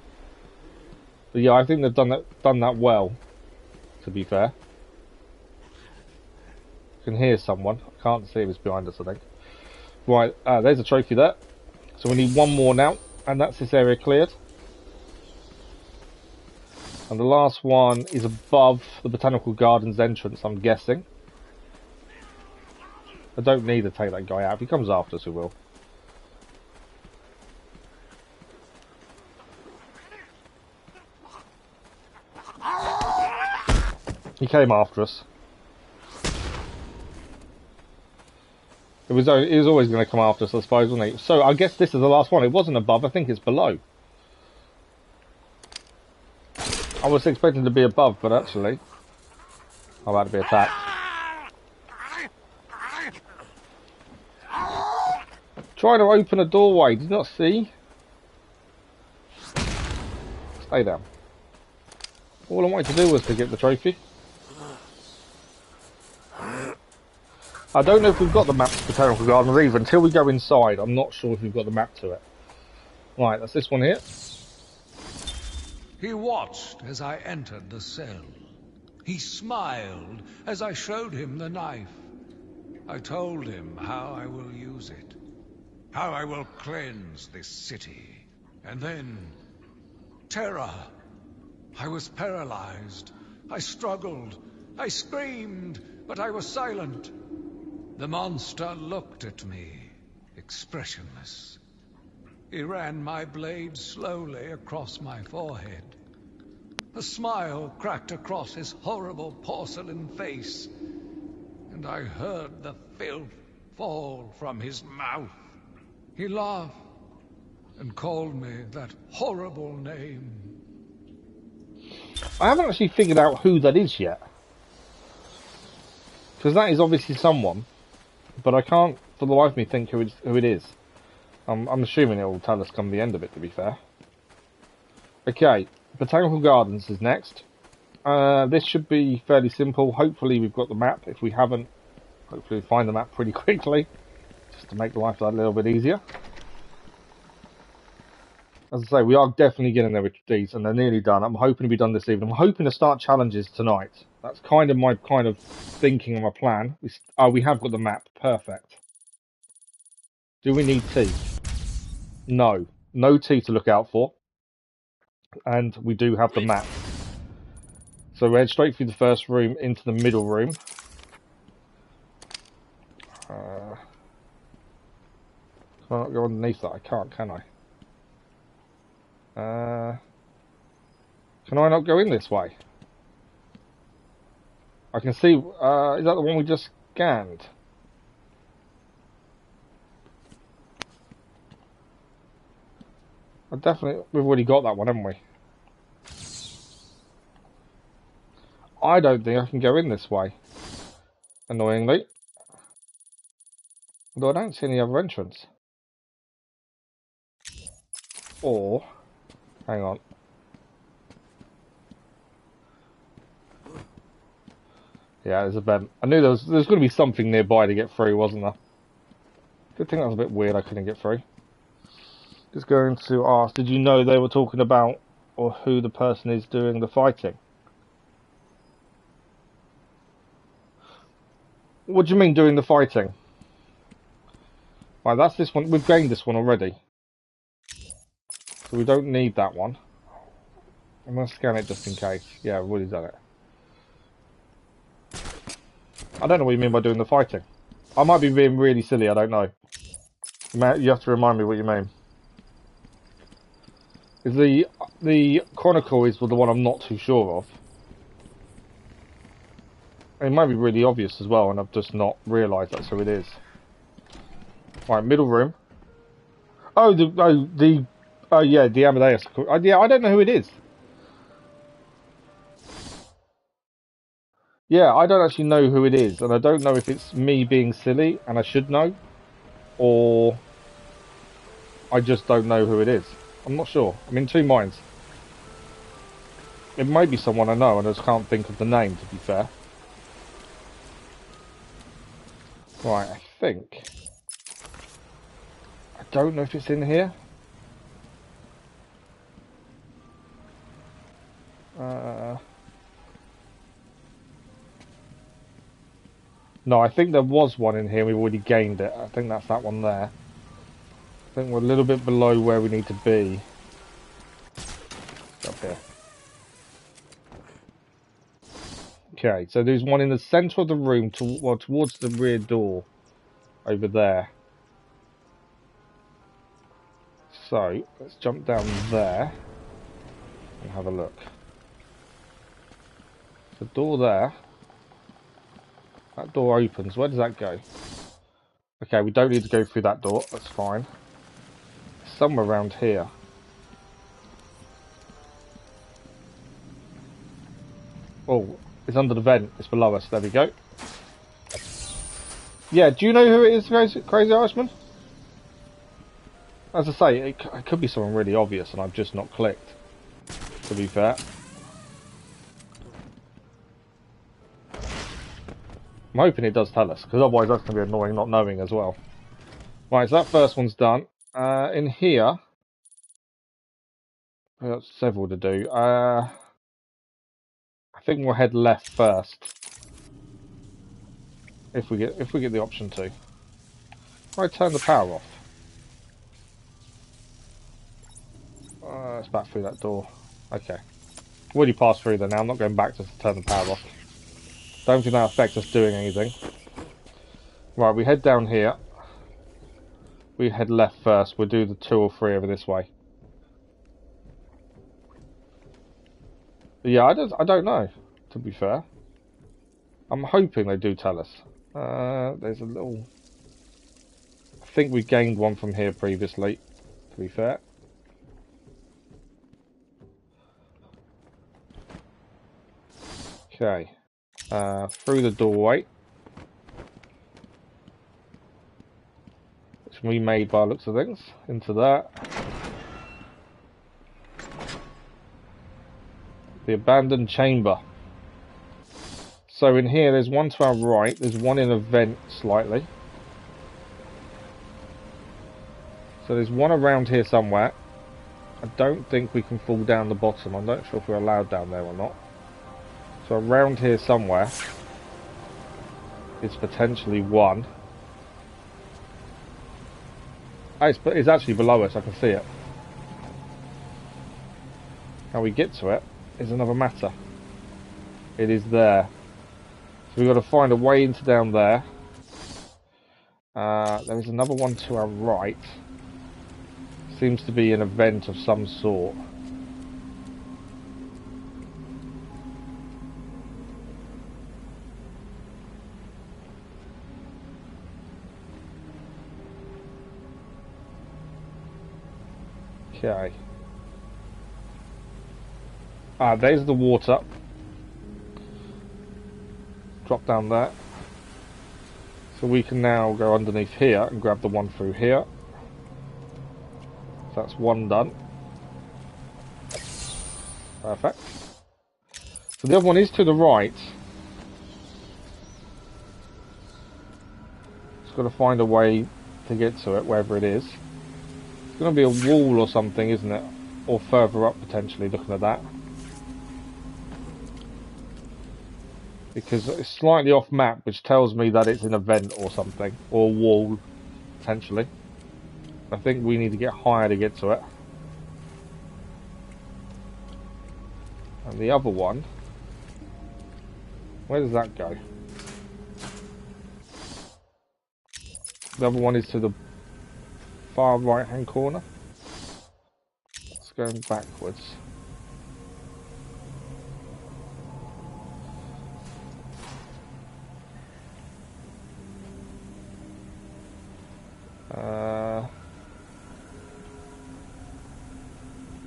But yeah, I think they've done that well, to be fair. I can hear someone. I can't see if it's behind us, I think. Right, there's a trophy there. So we need 1 more now, and that's this area cleared. And the last one is above the Botanical Gardens entrance, I'm guessing. I don't need to take that guy out. If he comes after us, we will. He came after us. It was always going to come after us, I suppose, wasn't he? So I guess this is the last one. It wasn't above. I think it's below. I was expecting to be above, but actually, I'm about to be attacked. Trying to open a doorway. Did you not see? Stay down. All I wanted to do was to get the trophy. I don't know if we've got the map to Botanical Gardens either. Until we go inside, I'm not sure if we've got the map to it. Right, that's this one here. He watched as I entered the cell. He smiled as I showed him the knife. I told him how I will use it, how I will cleanse this city. And then, terror. I was paralyzed. I struggled. I screamed, but I was silent. The monster looked at me, expressionless. He ran my blade slowly across my forehead. A smile cracked across his horrible porcelain face, and I heard the filth fall from his mouth. He laughed and called me that horrible name. I haven't actually figured out who that is yet. Because that is obviously someone, but I can't for the life of me think who it is. I'm assuming it will tell us come the end of it, to be fair. Okay, Botanical Gardens is next. This should be fairly simple. Hopefully we've got the map. If we haven't, hopefully we find the map pretty quickly, just to make life a little bit easier. As I say, we are definitely getting there with these, and they're nearly done. I'm hoping to be done this evening. I'm hoping to start challenges tonight. That's kind of my thinking and my plan. We have got the map. Perfect. Do we need tea? No. No tea to look out for. And we do have the map. So we head straight through the first room into the middle room. Can I not go underneath that? I can't, can I? Can I not go in this way? I can see, is that the one we just scanned? We've already got that one, haven't we? I don't think I can go in this way, annoyingly. Although I don't see any other entrance. Or, hang on. Yeah, there's a vent. I knew there's going to be something nearby to get through, wasn't there? Good thing that was a bit weird I couldn't get through. Just going to ask, did you know they were talking about, or who the person is doing the fighting? What do you mean doing the fighting? Right, that's this one. We've gained this one already. So we don't need that one. I'm going to scan it just in case. Yeah, we've already done it. I don't know what you mean by doing the fighting. I might be being really silly, I don't know. You have to remind me what you mean. Is the Chronicle is the one I'm not too sure of. It might be really obvious as well, and I've just not realised that's who it is. Right, middle room. Oh, yeah, the Amadeus. Yeah, I don't know who it is. Yeah, I don't actually know who it is, and I don't know if it's me being silly, and I should know, or I just don't know who it is. I'm not sure. I'm in two minds. It might be someone I know, and I just can't think of the name, to be fair. Right, I think. I don't know if it's in here. No, I think there was one in here. We've already gained it. I think that's that one there. I think we're a little bit below where we need to be. Up here. Okay, so there's one in the centre of the room, towards the rear door, over there. So, let's jump down there and have a look. The door there. That door opens. Where does that go? Okay, we don't need to go through that door. That's fine. Somewhere around here. Oh, it's under the vent. It's below us. There we go. Yeah, do you know who it is, Crazy Irishman? As I say, it could be someone really obvious and I've just not clicked, to be fair. I'm hoping it does tell us, because otherwise that's going to be annoying not knowing as well. Right, so that first one's done. In here, We've got several to do. I think we'll head left first. If we get the option to. I turn the power off. It's back through that door. Okay. We've already passed through there now. I'm not going back to turn the power off. Don't think that affects us doing anything. Right, we head down here. We head left first. We'll do the 2 or 3 over this way. But yeah, I don't know, to be fair. I'm hoping they do tell us. There's a little... I think we gained one from here previously, to be fair. Okay. Through the doorway. Which we made by the looks of things. Into that. The abandoned chamber. So in here, there's one to our right. There's one in a vent slightly. So there's one around here somewhere. I don't think we can fall down the bottom. I'm not sure if we're allowed down there or not. So around here somewhere is potentially one. Oh, it's actually below us. I can see it. How we get to it is another matter. It is there. So we've got to find a way into down there. There is another one to our right. Seems to be an event of some sort. Okay. There's the water. Drop down there. So we can now go underneath here and grab the one through here. So that's one done. Perfect. So the other one is to the right. Just got to find a way to get to it, wherever it is. It's going to be a wall or something, isn't it? Or further up, potentially, looking at that. Because it's slightly off map, which tells me that it's an event or something. Or a wall, potentially. I think we need to get higher to get to it. And the other one... where does that go? The other one is to the far right hand corner. It's going backwards.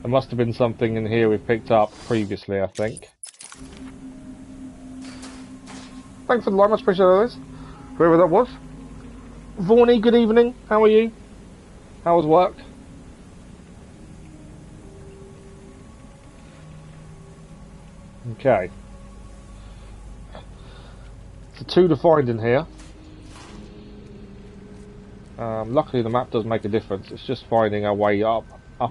There must have been something in here we've picked up previously, I think. Thanks for the like, much appreciated, Liz. Whoever that was. Vaughny, good evening. How are you? How was work? Okay. So 2 to find in here. Luckily the map does make a difference. It's just finding our way up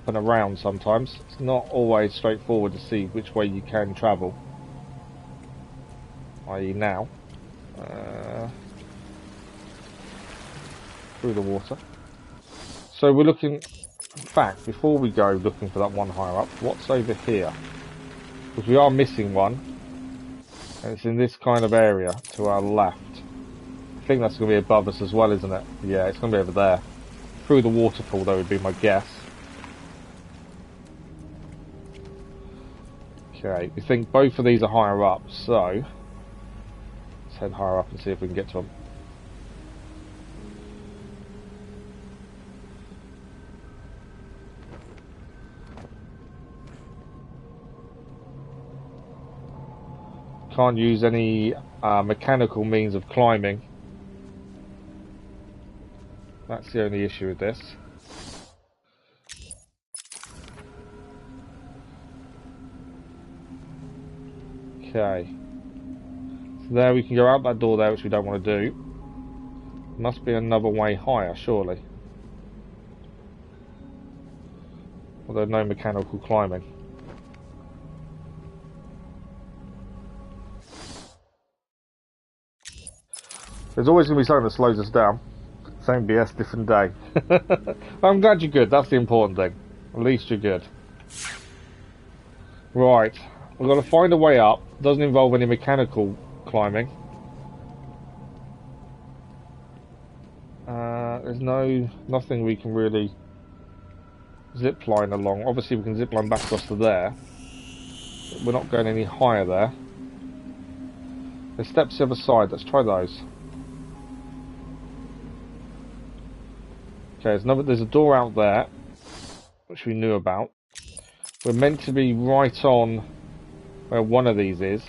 and around sometimes. It's not always straightforward to see which way you can travel. I.e. now. Through the water. So we're looking, in fact, before we go looking for that one higher up, what's over here? Because we are missing one. And it's in this kind of area to our left. I think that's going to be above us as well, isn't it? Yeah, it's going to be over there. Through the waterfall, that would be my guess. Okay, we think both of these are higher up, so let's head higher up and see if we can get to them. Can't use any mechanical means of climbing. That's the only issue with this. Okay. So there we can go out that door there, which we don't want to do. Must be another way higher, surely. Although no mechanical climbing. There's always going to be something that slows us down. Same BS, different day. I'm glad you're good. That's the important thing. At least you're good. Right. We've got to find a way up. Doesn't involve any mechanical climbing. There's nothing we can really zip line along. Obviously we can zip line back across to there. But we're not going any higher there. There's steps the other side. Let's try those. Okay, there's a door out there, which we knew about. We're meant to be right on where one of these is.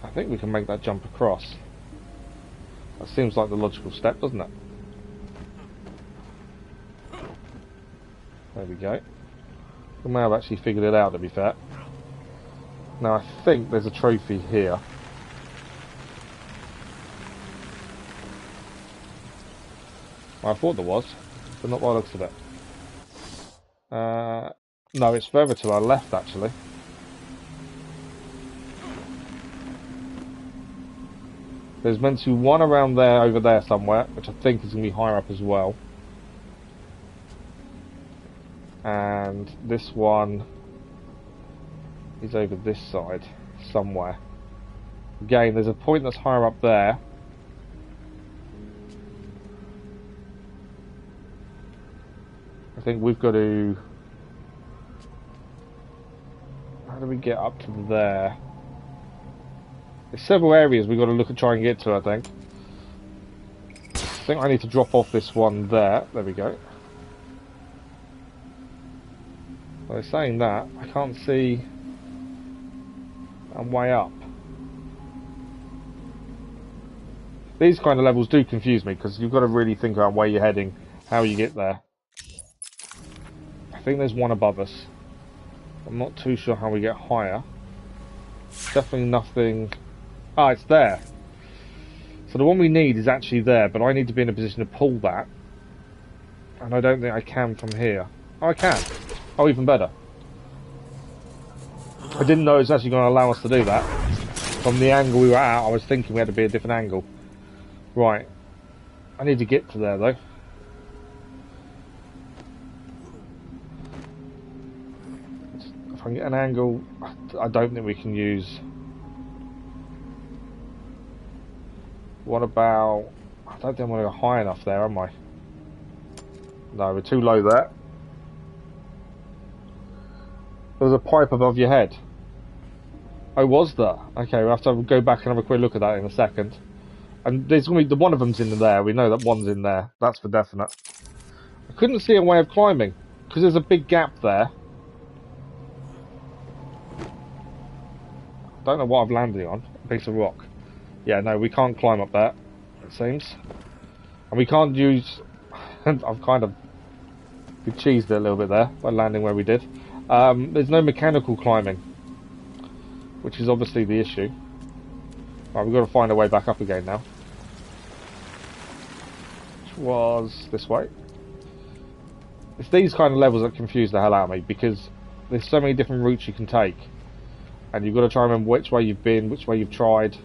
I think we can make that jump across. That seems like the logical step, doesn't it? There we go. We may have actually figured it out, to be fair. Now I think there's a trophy here. I thought there was, but not by the looks of it. No, it's further to our left, actually. There's meant to be one around there, over there somewhere, which I think is going to be higher up as well. And this one is over this side, somewhere. Again, there's a point that's higher up there. I think we've got to... How do we get up to there? There's several areas we've got to look at trying to get to, I think. I think I need to drop off this one there. There we go. By saying that, I can't see... I'm way up. These kind of levels do confuse me, because you've got to really think about where you're heading, how you get there. I think there's one above us. I'm not too sure how we get higher. Definitely nothing... Ah, it's there. So the one we need is actually there, but I need to be in a position to pull that. And I don't think I can from here. Oh, I can. Oh, even better. I didn't know it was actually going to allow us to do that. From the angle we were at, I was thinking we had to be a different angle. Right. I need to get to there, though. If I can get an angle, I don't think we can use... What about... I don't think I'm going to go high enough there, am I? No, we're too low there. There's a pipe above your head. Oh, was there? Okay, we'll have to go back and have a quick look at that in a second. And there's going to be... one of them's in there. We know that one's in there. That's for definite. I couldn't see a way of climbing, because there's a big gap there. Don't know what I've landed on. A piece of rock. Yeah, no, we can't climb up there, it seems. And we can't use... I've kind of... We cheesed it a little bit there by landing where we did. There's no mechanical climbing, which is obviously the issue. Right, we've got to find a way back up again now. Which was this way. It's these kind of levels that confuse the hell out of me, because there's so many different routes you can take. And you've got to try and remember which way you've been, which way you've tried.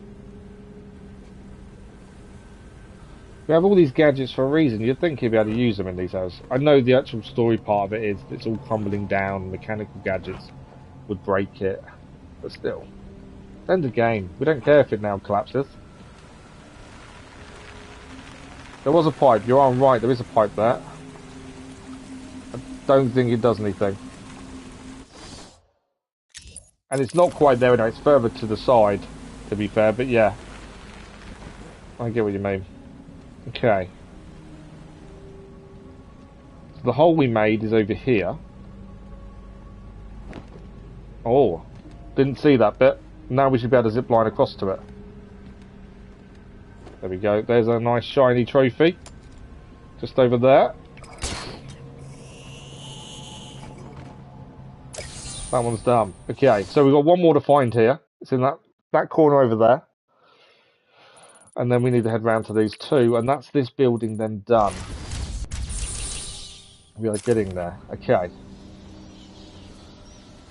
We have all these gadgets for a reason. You'd think you'd be able to use them in these areas. I know the actual story part of it is it's all crumbling down, mechanical gadgets would break it. But still, end the game. We don't care if it now collapses. There was a pipe. You're on right. There is a pipe there. I don't think it does anything. And it's not quite there now. It's further to the side, to be fair. But yeah, I get what you mean. Okay. So the hole we made is over here. Oh, didn't see that bit. Now we should be able to zip line across to it. There we go. There's a nice shiny trophy. Just over there. That one's done. Okay, so we've got one more to find here. It's in that corner over there. And then we need to head round to these two, and that's this building then done. We are getting there. Okay.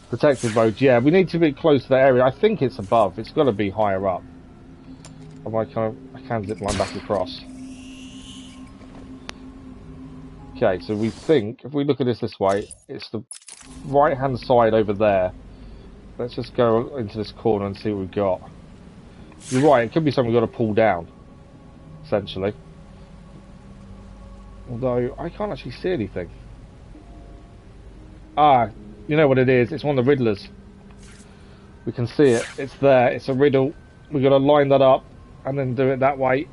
Protected mode. Yeah, we need to be close to the area. I think it's above. It's got to be higher up. I can zip line back across. Okay, so we think, if we look at this way, it's the right-hand side over there. Let's just go into this corner and see what we've got. You're right, it could be something we've got to pull down, essentially. Although, I can't actually see anything. Ah, you know what it is, it's one of the Riddlers. We can see it, it's there, it's a riddle. We've got to line that up, and then do it that way.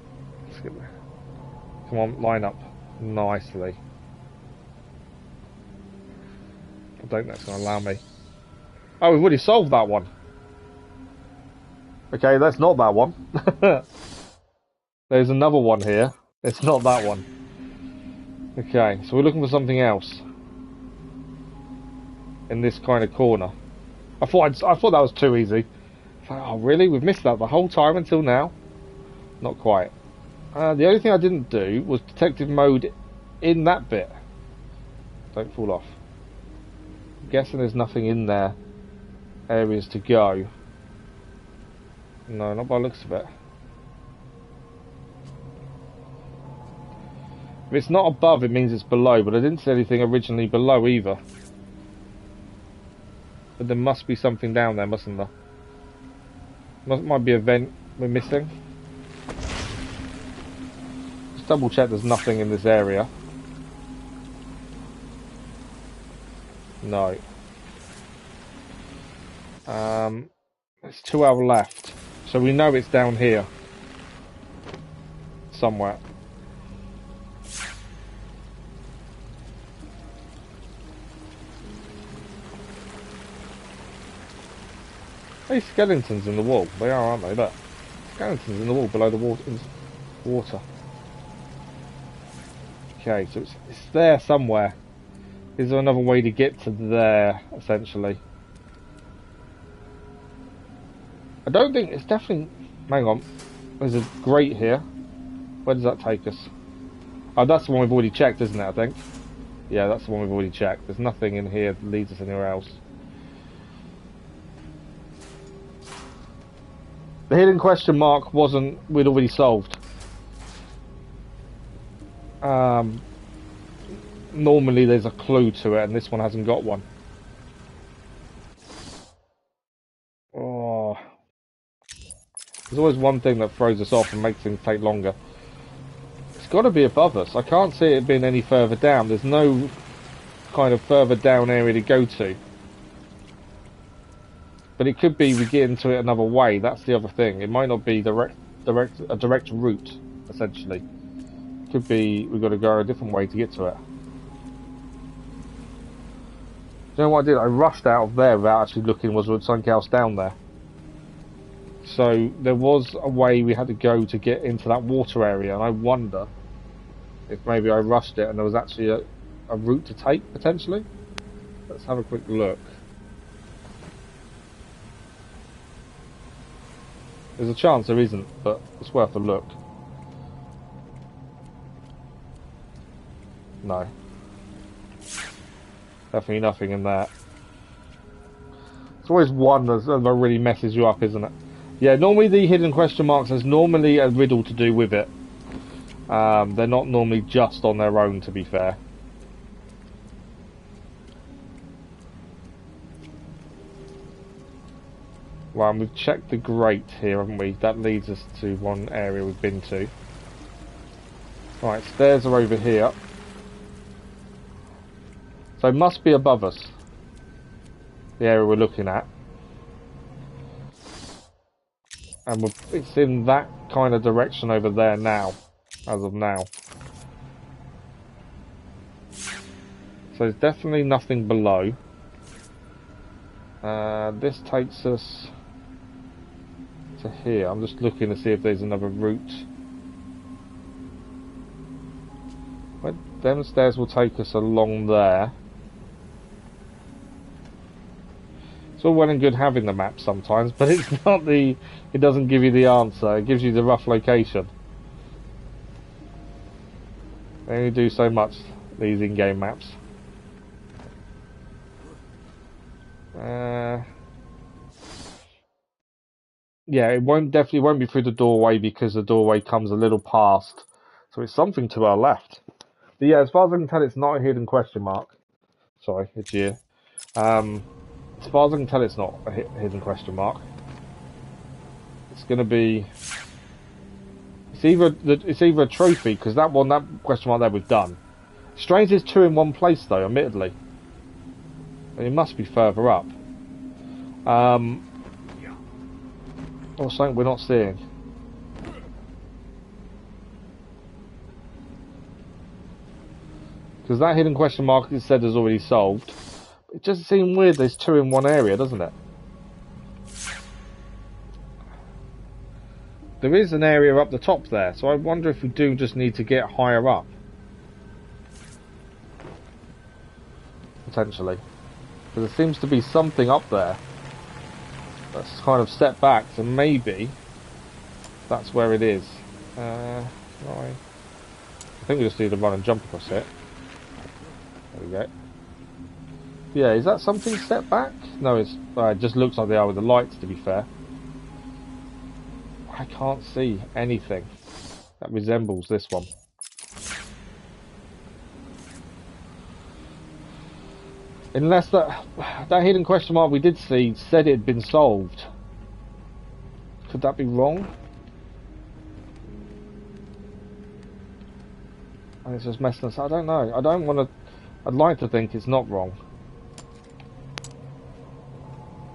Come on, line up nicely. I don't think that's going to allow me. Oh, we've already solved that one. Okay, that's not that one. There's another one here. It's not that one. Okay, so we're looking for something else. In this kind of corner. I thought that was too easy. Oh, really? We've missed that the whole time until now? Not quite. The only thing I didn't do was detective mode in that bit. Don't fall off. I'm guessing there's nothing in there. Areas to go. No, not by the looks of it. If it's not above, it means it's below, but I didn't see anything originally below either. But there must be something down there, mustn't there? Might be a vent we're missing. Just double check there's nothing in this area. No. There's 2 hours left, so we know it's down here somewhere. Hey, skeletons in the wall. They are, aren't they? Look, skeletons in the wall below the water. Okay, so it's there somewhere. Is there another way to get to there, essentially? I don't think it's definitely... Hang on. There's a grate here. Where does that take us? Oh, that's the one we've already checked, isn't it, I think? Yeah, that's the one we've already checked. There's nothing in here that leads us anywhere else. The hidden question mark wasn't... We'd already solved. Normally there's a clue to it, and this one hasn't got one. Oh... There's always one thing that throws us off and makes things take longer. It's got to be above us. I can't see it being any further down. There's no kind of further down area to go to. But it could be we get into it another way. That's the other thing. It might not be a direct route, essentially. It could be we've got to go a different way to get to it. Do you know what I did? I rushed out of there without actually looking. Was there something else down there? So there was a way we had to go to get into that water area, and I wonder if maybe I rushed it and there was actually a route to take, potentially. Let's have a quick look. There's a chance there isn't, but it's worth a look. No. Definitely nothing in there. It's always one that really messes you up, isn't it? Yeah, normally the hidden question marks, there's normally a riddle to do with it. They're not normally just on their own, to be fair. Right, and we've checked the grate here, haven't we? That leads us to one area we've been to. Right, stairs are over here. So it must be above us. The area we're looking at. And it's in that kind of direction over there now, as of now. So there's definitely nothing below. This takes us to here. I'm just looking to see if there's another route. Well, them stairs will take us along there. It's all well and good having the map sometimes, but it's not the... It doesn't give you the answer. It gives you the rough location. They only do so much, these in-game maps. Yeah, it definitely won't be through the doorway because the doorway comes a little past. So it's something to our left. But yeah, as far as I can tell, it's not a hidden question mark. Sorry, it's you. As far as I can tell, it's not a hidden question mark. It's going to be. It's either a trophy because that question mark there was done. Strange is two in one place though, admittedly. But it must be further up. Or something we're not seeing. Because that hidden question mark it said is already solved. It just seems weird there's two in one area, doesn't it? There is an area up the top there, so I wonder if we do just need to get higher up. Potentially. Because there seems to be something up there that's kind of set back, so maybe that's where it is. Right. I think we just need to run and jump across it. There we go. Yeah, is that something set back? No, it just looks like they are with the lights, to be fair. I can't see anything that resembles this one. Unless that hidden question mark we did see said it had been solved. Could that be wrong? And it's just messing us up. I don't know. I don't want to. I'd like to think it's not wrong.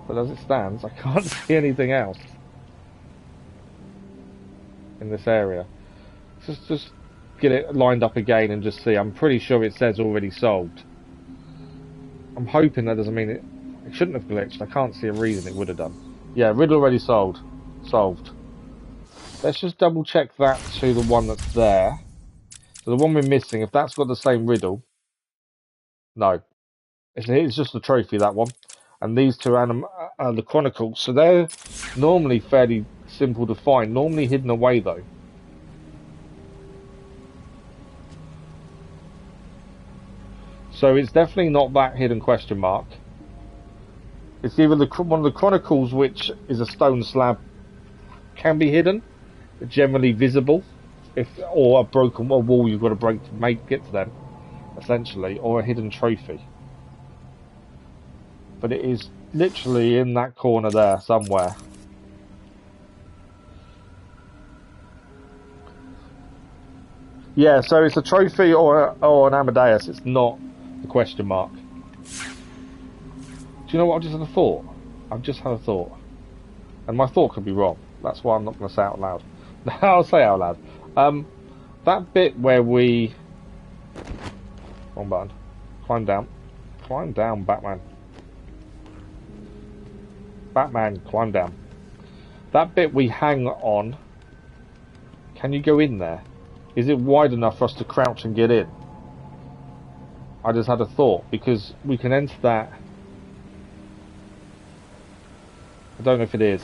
But as it stands, I can't see anything else in this area. Just get it lined up again and just see. I'm pretty sure it says already solved. I'm hoping that doesn't mean it shouldn't have glitched. I can't see a reason it would have done. Yeah, Riddle already solved. Let's just double check that to the one that's there. So the one we're missing, if that's got the same riddle, no. It's just a trophy, that one. And these two are the Chronicles. So they're normally fairly simple to find. Normally hidden away, though. So it's definitely not that hidden question mark. It's either one of the Chronicles, which is a stone slab, can be hidden, but generally visible, or a broken wall you've got to break to get to them, essentially, or a hidden trophy. But it is literally in that corner there somewhere. Yeah, so it's a trophy or an Amadeus. It's not the question mark. Do you know what I've just had a thought? I've just had a thought. And my thought could be wrong. That's why I'm not going to say it out loud. I'll say it out loud. That bit where we... Wrong button. Climb down. Climb down, Batman. Batman, climb down. That bit we hang on. Can you go in there? Is it wide enough for us to crouch and get in? I just had a thought, because we can enter that... I don't know if it is.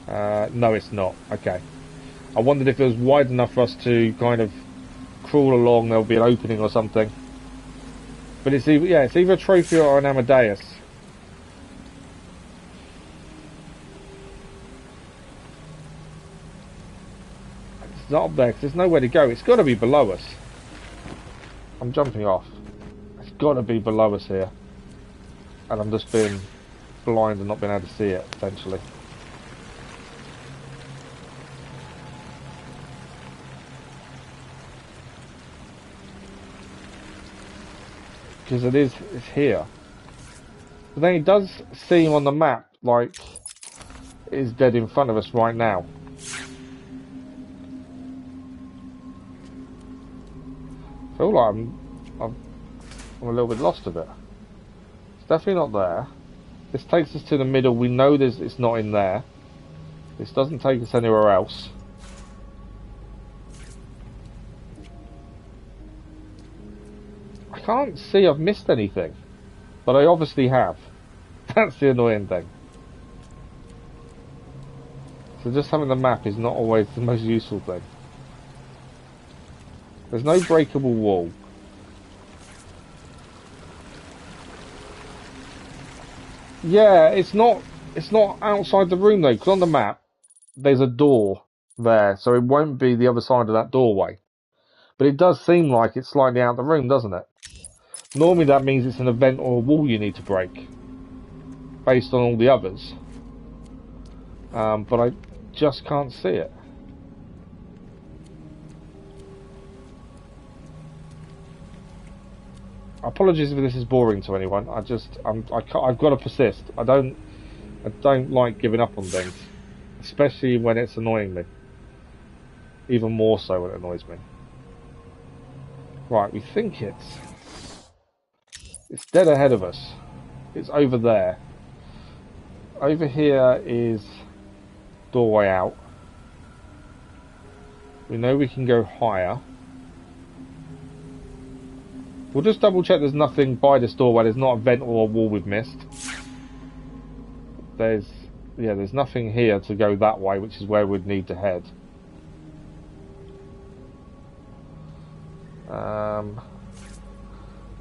No, it's not. Okay. I wondered if it was wide enough for us to kind of crawl along, there'll be an opening or something. But it's either, it's either a trophy or an Amadeus. It's not up there, because there's nowhere to go. It's got to be below us. I'm jumping off. It's got to be below us here. And I'm just being blind and not being able to see it, essentially. Because it's here. But then it does seem on the map like it is dead in front of us right now. I feel like I'm a little bit lost a bit. It's definitely not there. This takes us to the middle. We know it's not in there. This doesn't take us anywhere else. I can't see I've missed anything. But I obviously have. That's the annoying thing. So just having the map is not always the most useful thing. There's no breakable wall. Yeah, it's not outside the room though, because on the map there's a door there, so it won't be the other side of that doorway. But it does seem like it's slightly out of the room, doesn't it? Normally that means it's an event or a wall you need to break, based on all the others. But I just can't see it. Apologies if this is boring to anyone. I've got to persist. I don't like giving up on things, especially when it's annoying me. Even more so when it annoys me. Right, we think it's dead ahead of us. It's over there. Over here is doorway out. We know we can go higher. We'll just double check there's nothing by this doorway. There's not a vent or a wall we've missed. There's nothing here to go that way, which is where we'd need to head.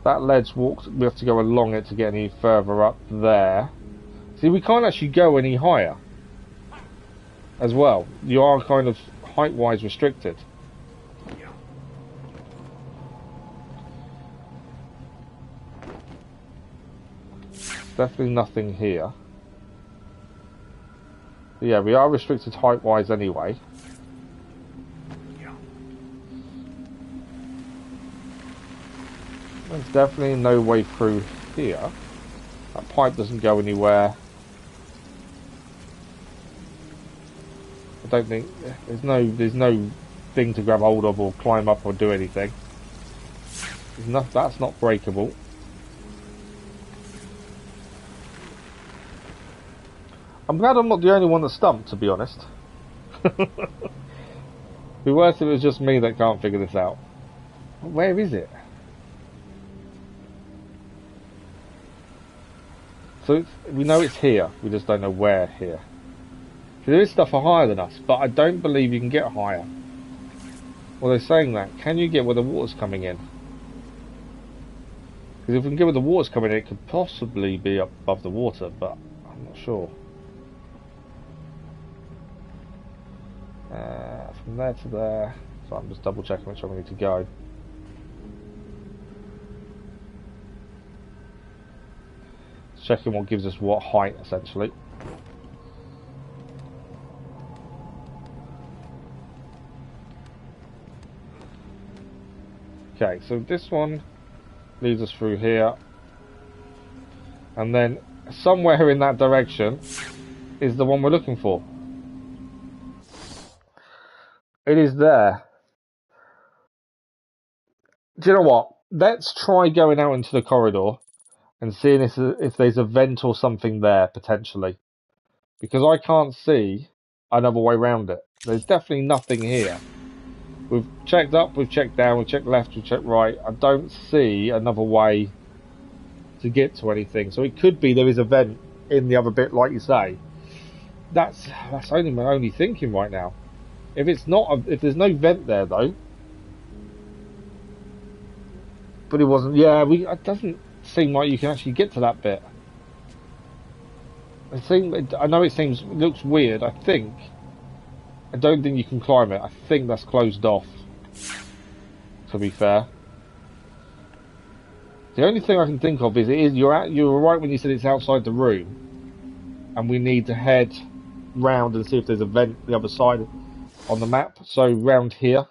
That ledge we have to go along it to get any further up there. See, we can't actually go any higher as well. You are kind of height-wise restricted. Definitely nothing here. But yeah, we are restricted height-wise anyway. There's definitely no way through here. That pipe doesn't go anywhere. I don't think there's no thing to grab hold of or climb up or do anything. That's not breakable. I'm glad I'm not the only one that's stumped, to be honest. It'd be worse if it was just me that can't figure this out. Where is it? So we know it's here, we just don't know where here. There is stuff higher than us, but I don't believe you can get higher. Well, they're saying that. Can you get where the water's coming in? Because if we can get where the water's coming in, it could possibly be up above the water, but I'm not sure. From there to there, so I'm just double checking which way we need to go. Checking what gives us what height, essentially. Okay, so this one leads us through here. And then somewhere in that direction is the one we're looking for. It is there. Do you know what? Let's try going out into the corridor and seeing if there's a vent or something there, potentially. Because I can't see another way around it. There's definitely nothing here. We've checked up, we've checked down, we've checked left, we've checked right. I don't see another way to get to anything. So it could be there is a vent in the other bit, like you say. That's only my only thinking right now. If it's not, if there's no vent there though, but it wasn't. Yeah, it doesn't seem like you can actually get to that bit. I know it looks weird. I don't think you can climb it. I think that's closed off. To be fair, the only thing I can think of is you were right when you said it's outside the room, and we need to head round and see if there's a vent the other side on the map. So round here,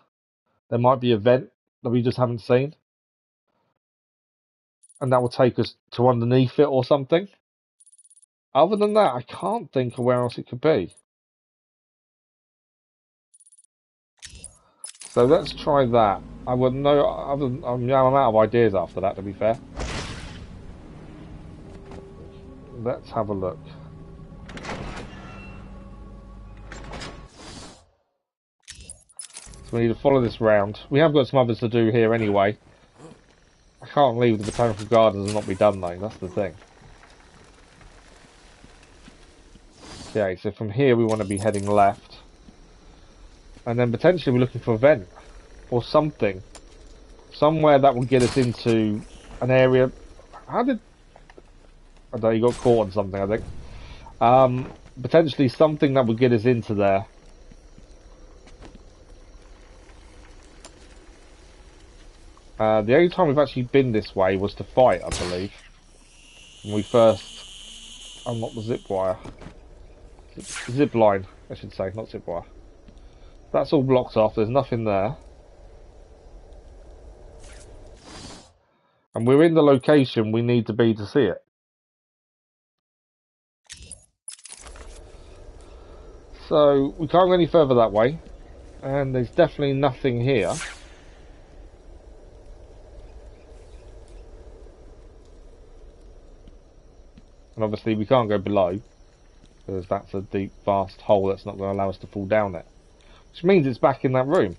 there might be a vent that we just haven't seen, and that will take us to underneath it or something. Other than that, I can't think of where else it could be. So let's try that. I wouldn't know. I'm out of ideas after that, to be fair. Let's have a look. So we need to follow this round. We have got some others to do here anyway. I can't leave the botanical gardens and not be done though. That's the thing. Okay, so from here we want to be heading left. And then potentially we're looking for a vent. Or something. Somewhere that will get us into an area. I know he got caught on something, I think. Potentially something that would get us into there. The only time we've actually been this way was to fight, I believe. When we first unlocked the zip wire. Zip line, I should say, not zip wire. That's all blocked off, there's nothing there. And we're in the location we need to be to see it. So, we can't go any further that way. And there's definitely nothing here. And obviously we can't go below, because that's a deep, vast hole that's not going to allow us to fall down it. Which means it's back in that room.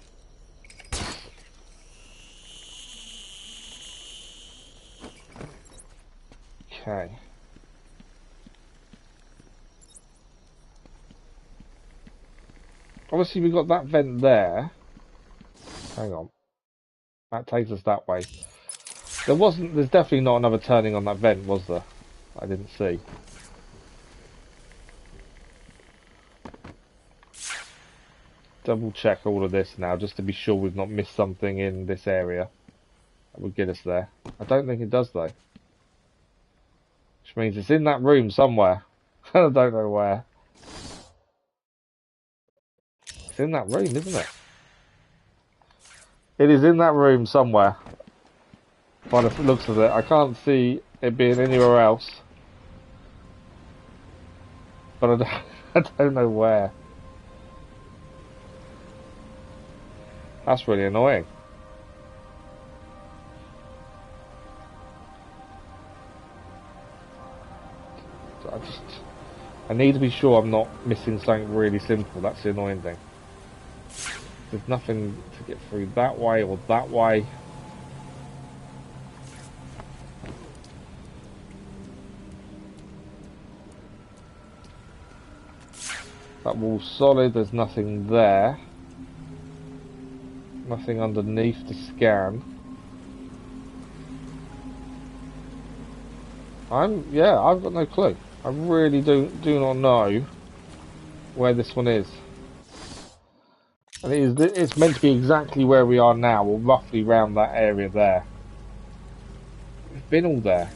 Okay. Obviously we've got that vent there. Hang on. That takes us that way. There's definitely not another turning on that vent, was there? I didn't see. Double check all of this now, just to be sure we've not missed something in this area that would get us there. I don't think it does though. Which means it's in that room somewhere. I don't know where. It's in that room, isn't it? It is in that room somewhere. By the looks of it, I can't see it being anywhere else. But I don't know where. That's really annoying. I need to be sure I'm not missing something really simple. That's the annoying thing. There's nothing to get through that way or that way. That wall's solid, there's nothing there. Nothing underneath to scan. I've got no clue. I really do not know where this one is. And it's meant to be exactly where we are now, or roughly around that area there. We've been all there.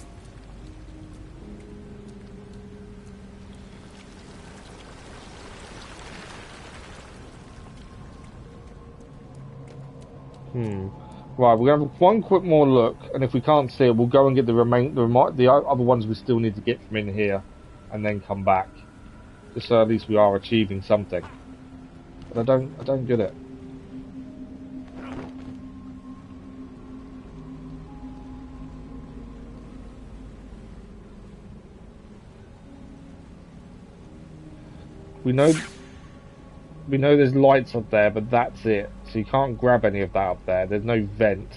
Right, we're gonna have one quick more look, and if we can't see it, we'll go and get the other ones we still need to get from in here, and then come back, just so at least we are achieving something. But I don't get it. We know there's lights up there, but that's it. So you can't grab any of that up there. There's no vent,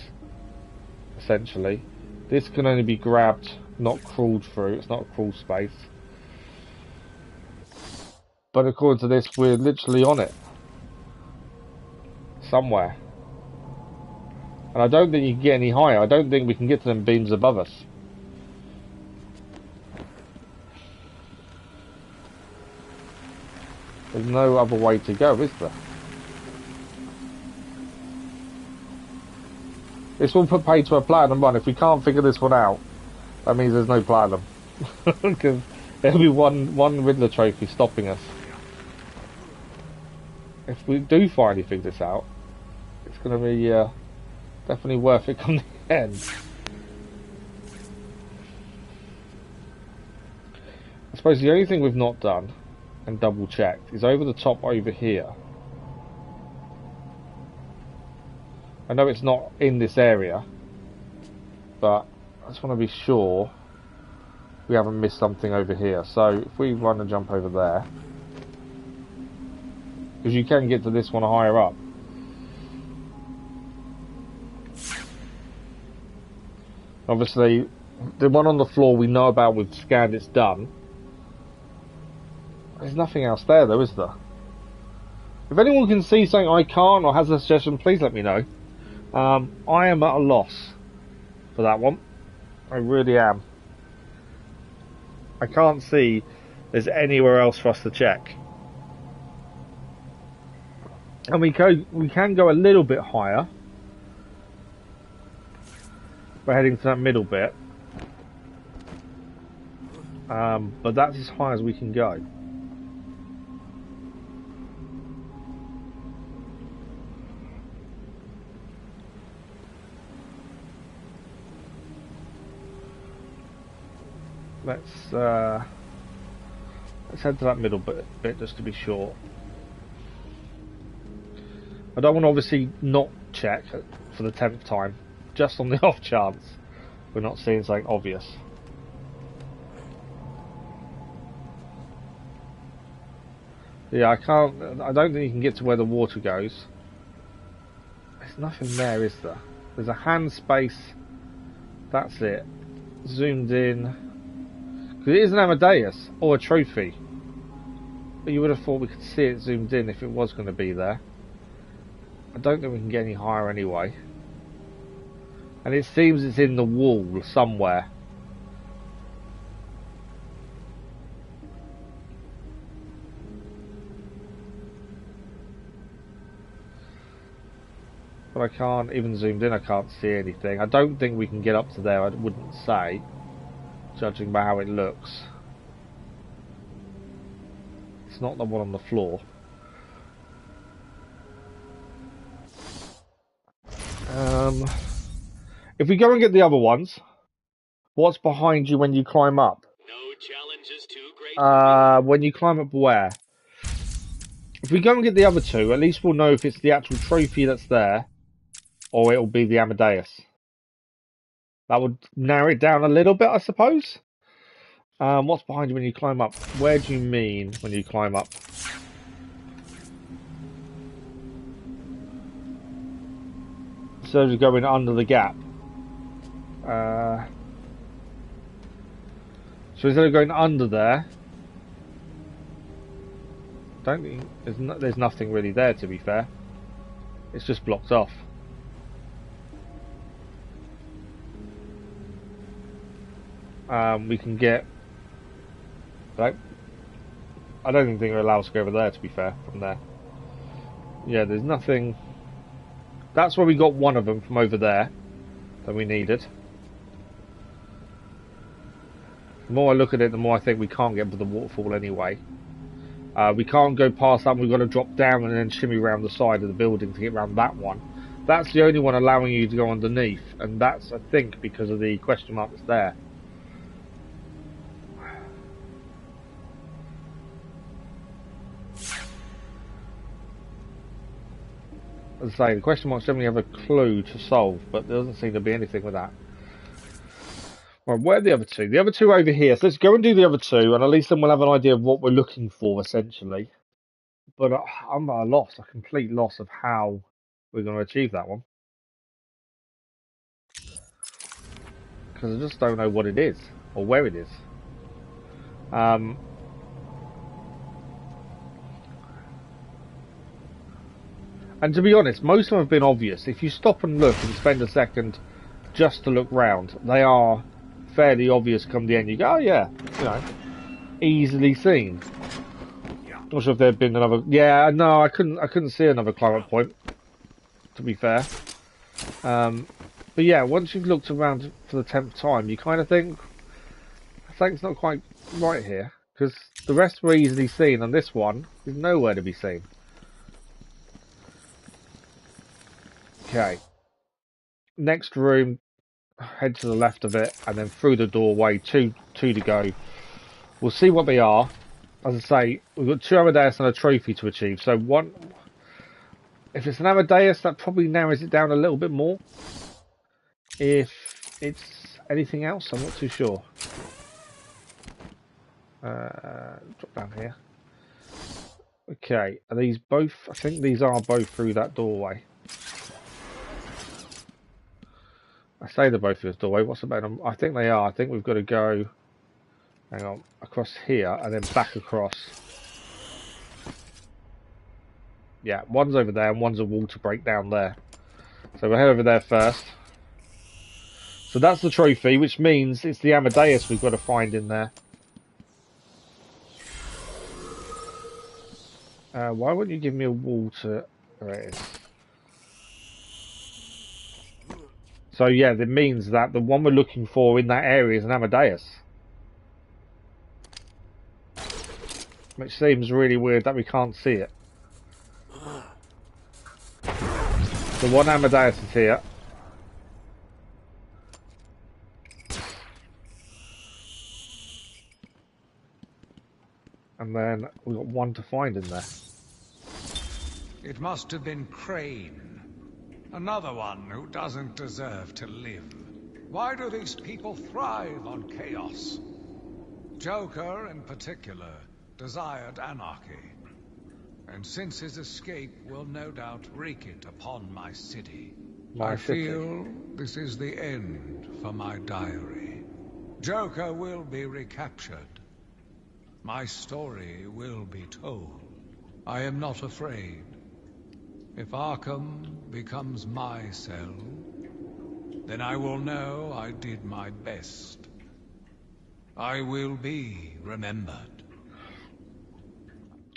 essentially. This can only be grabbed, not crawled through. It's not a crawl space. But according to this, we're literally on it. Somewhere. And I don't think you can get any higher. I don't think we can get to them beams above us. There's no other way to go, is there? This will put pay to a platinum run. If we can't figure this one out, that means there's no platinum. Because there'll be one Riddler trophy stopping us. If we do finally figure this out, it's going to be definitely worth it come the end. I suppose the only thing we've not done and double checked is over the top over here. I know it's not in this area, but I just want to be sure we haven't missed something over here. So if we run and jump over there, because you can get to this one higher up. Obviously the one on the floor we know about, we've scanned, it's done. There's nothing else there though, is there? If anyone can see something I can't or has a suggestion, please let me know. I am at a loss for that one. I really am. I can't see there's anywhere else for us to check. And we can go a little bit higher. We're heading to that middle bit. But that's as high as we can go. Let's head to that middle bit just to be sure. I don't want to obviously not check for the 10th time, just on the off chance we're not seeing something obvious. Yeah, I don't think you can get to where the water goes. There's nothing there, is there? There's a hand space. That's it. Zoomed in. Because it is an Amadeus, or a trophy. But you would have thought we could see it zoomed in if it was going to be there. I don't think we can get any higher anyway. And it seems it's in the wall somewhere. But I can't, even zoomed in, I can't see anything. I don't think we can get up to there, I wouldn't say. Judging by how it looks. It's not the one on the floor. If we go and get the other ones, what's behind you when you climb up? No challenge is too great. When you climb up where? If we go and get the other two, at least we'll know if it's the actual trophy that's there, or it'll be the Amadeus. That would narrow it down a little bit, I suppose. What's behind you when you climb up? Where do you mean when you climb up? So you're going under the gap. So instead of going under there, don't think there's nothing really there, to be fair. It's just blocked off. We can get. Right. I don't think we're allowed to go over there, to be fair, from there. Yeah, there's nothing. That's where we got one of them from over there that we needed. The more I look at it, the more I think we can't get to the waterfall anyway. We can't go past that. We've got to drop down and then shimmy around the side of the building to get around that one. That's the only one allowing you to go underneath, and that's, I think, because of the question mark that's there. As I say, the question marks definitely have a clue to solve, but there doesn't seem to be anything with that. Right, where are the other two? The other two are over here, so let's go and do the other two, and at least then we'll have an idea of what we're looking for, essentially. But I'm at a loss, a complete loss of how we're going to achieve that one. Because I just don't know what it is, or where it is. And to be honest, most of them have been obvious. If you stop and look and spend a second just to look round, they are fairly obvious come the end. You go, oh yeah, you know, easily seen. Not sure if there'd been another. Yeah, no, I couldn't see another climb up point, to be fair. But yeah, once you've looked around for the 10th time, you kind of think, something's not quite right here. Because the rest were easily seen, and this one is nowhere to be seen. Okay. Next room, head to the left of it, and then through the doorway, two to go. We'll see what they are. As I say, we've got 2 Amadeus and a trophy to achieve. So one, if it's an Amadeus, that probably narrows it down a little bit more. If it's anything else, I'm not too sure. Drop down here. Okay, are these both? I think these are both through that doorway. I say they're both through this doorway. What's about them? I think they are. I think we've got to go. Hang on, across here and then back across. Yeah, one's over there and one's a wall to break down there. So we'll head over there first. So that's the trophy, which means it's the Amadeus we've got to find in there. Why wouldn't you give me a wall to... There it is. So yeah, that means that the one we're looking for in that area is an Amadeus. Which seems really weird that we can't see it. The one Amadeus is here. And then we've got one to find in there. It must have been Crane. Another one who doesn't deserve to live. Why do these people thrive on chaos? Joker, in particular, desired anarchy. And since his escape will no doubt wreak it upon my city. I feel this is the end for my diary. Joker will be recaptured. My story will be told. I am not afraid. If Arkham becomes my cell, then I will know I did my best. I will be remembered.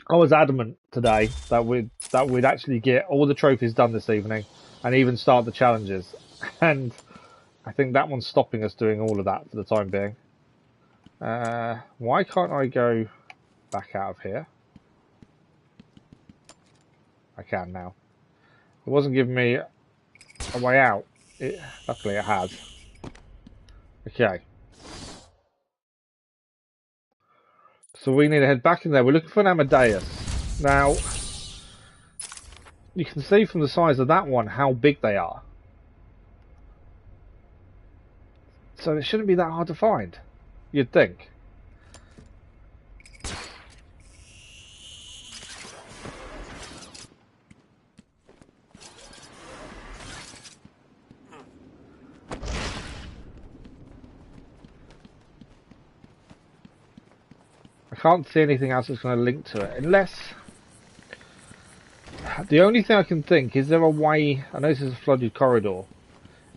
I was adamant today that we'd actually get all the trophies done this evening and even start the challenges. And I think that one's stopping us doing all of that for the time being. Why can't I go back out of here? I can now. It wasn't giving me a way out. Luckily it has. Okay. So we need to head back in there. We're looking for an Amadeus. Now, you can see from the size of that one how big they are. So it shouldn't be that hard to find, you'd think. I can't see anything else that's going to link to it, unless... The only thing I can think, is there a way... I know this is a flooded corridor.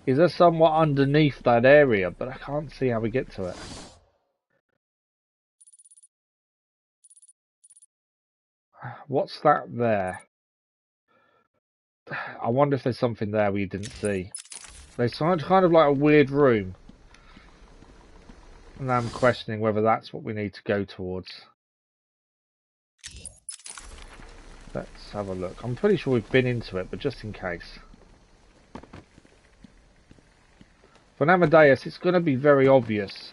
Is there somewhat underneath that area, but I can't see how we get to it. What's that there? I wonder if there's something there we didn't see. There's kind of like a weird room. And I'm questioning whether that's what we need to go towards. Let's have a look. I'm pretty sure we've been into it, but just in case. For an Amadeus, it's going to be very obvious,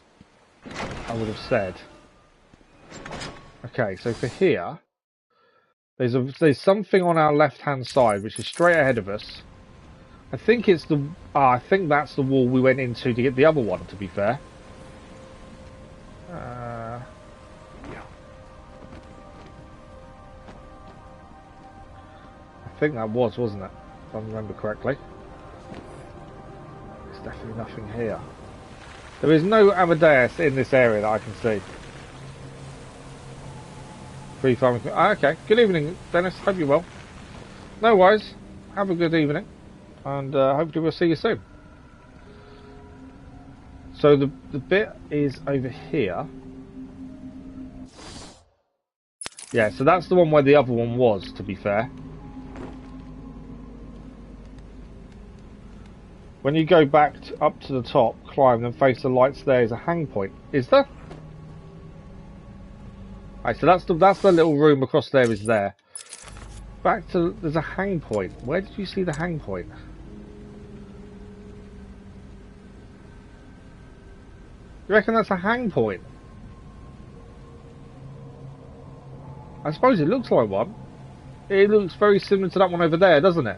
I would have said. Okay, so for here, there's something on our left-hand side, which is straight ahead of us. I think it's the... I think that's the wall we went into to get the other one, to be fair. Yeah. I think that was, wasn't it? If I remember correctly. There's definitely nothing here. There is no Amadeus in this area that I can see. Free farming. Okay. Good evening, Dennis. Hope you're well. No worries. Have a good evening. And hopefully we'll see you soon. So the bit is over here. Yeah, so that's the one where the other one was, to be fair. When you go back up to the top, climb, then face the lights, there is a hang point. Is there? Right, so that's the little room across there is there. Back to... There's a hang point. Where did you see the hang point? You reckon that's a hang point? I suppose it looks like one. It looks very similar to that one over there, doesn't it?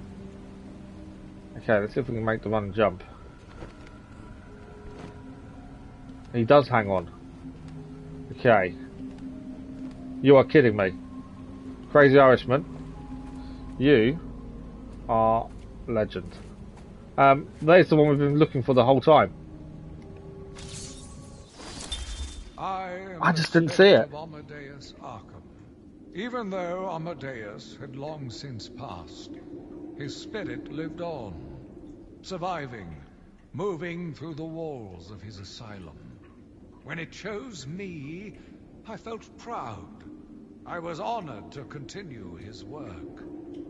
Okay, let's see if we can make the one jump. He does hang on. Okay. You are kidding me. Crazy Irishman. You are legend. There's the one we've been looking for the whole time. I just didn't see it. Amadeus Arkham. Even though Amadeus had long since passed, his spirit lived on, surviving, moving through the walls of his asylum. When it chose me, I felt proud. I was honored to continue his work,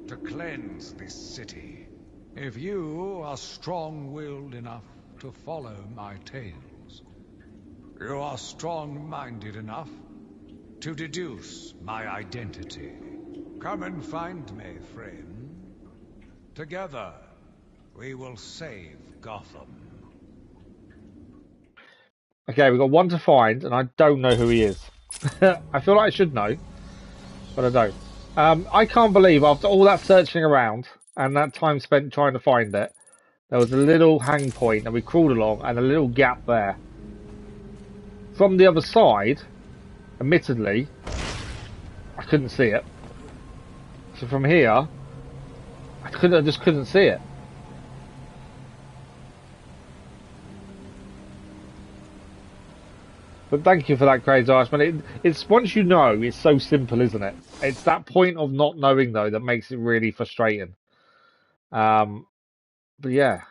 to cleanse this city. If you are strong-willed enough to follow my tales, you are strong-minded enough to deduce my identity. Come and find me, friend. Together, we will save Gotham. Okay, we've got one to find, and I don't know who he is. I feel like I should know, but I don't. I can't believe after all that searching around and that time spent trying to find it, there was a little hang point and we crawled along and a little gap there. From the other side, admittedly, I couldn't see it. So from here, I just couldn't see it. But thank you for that, Crazy Irishman. It's once you know, it's so simple, isn't it? It's that point of not knowing though that makes it really frustrating. But yeah,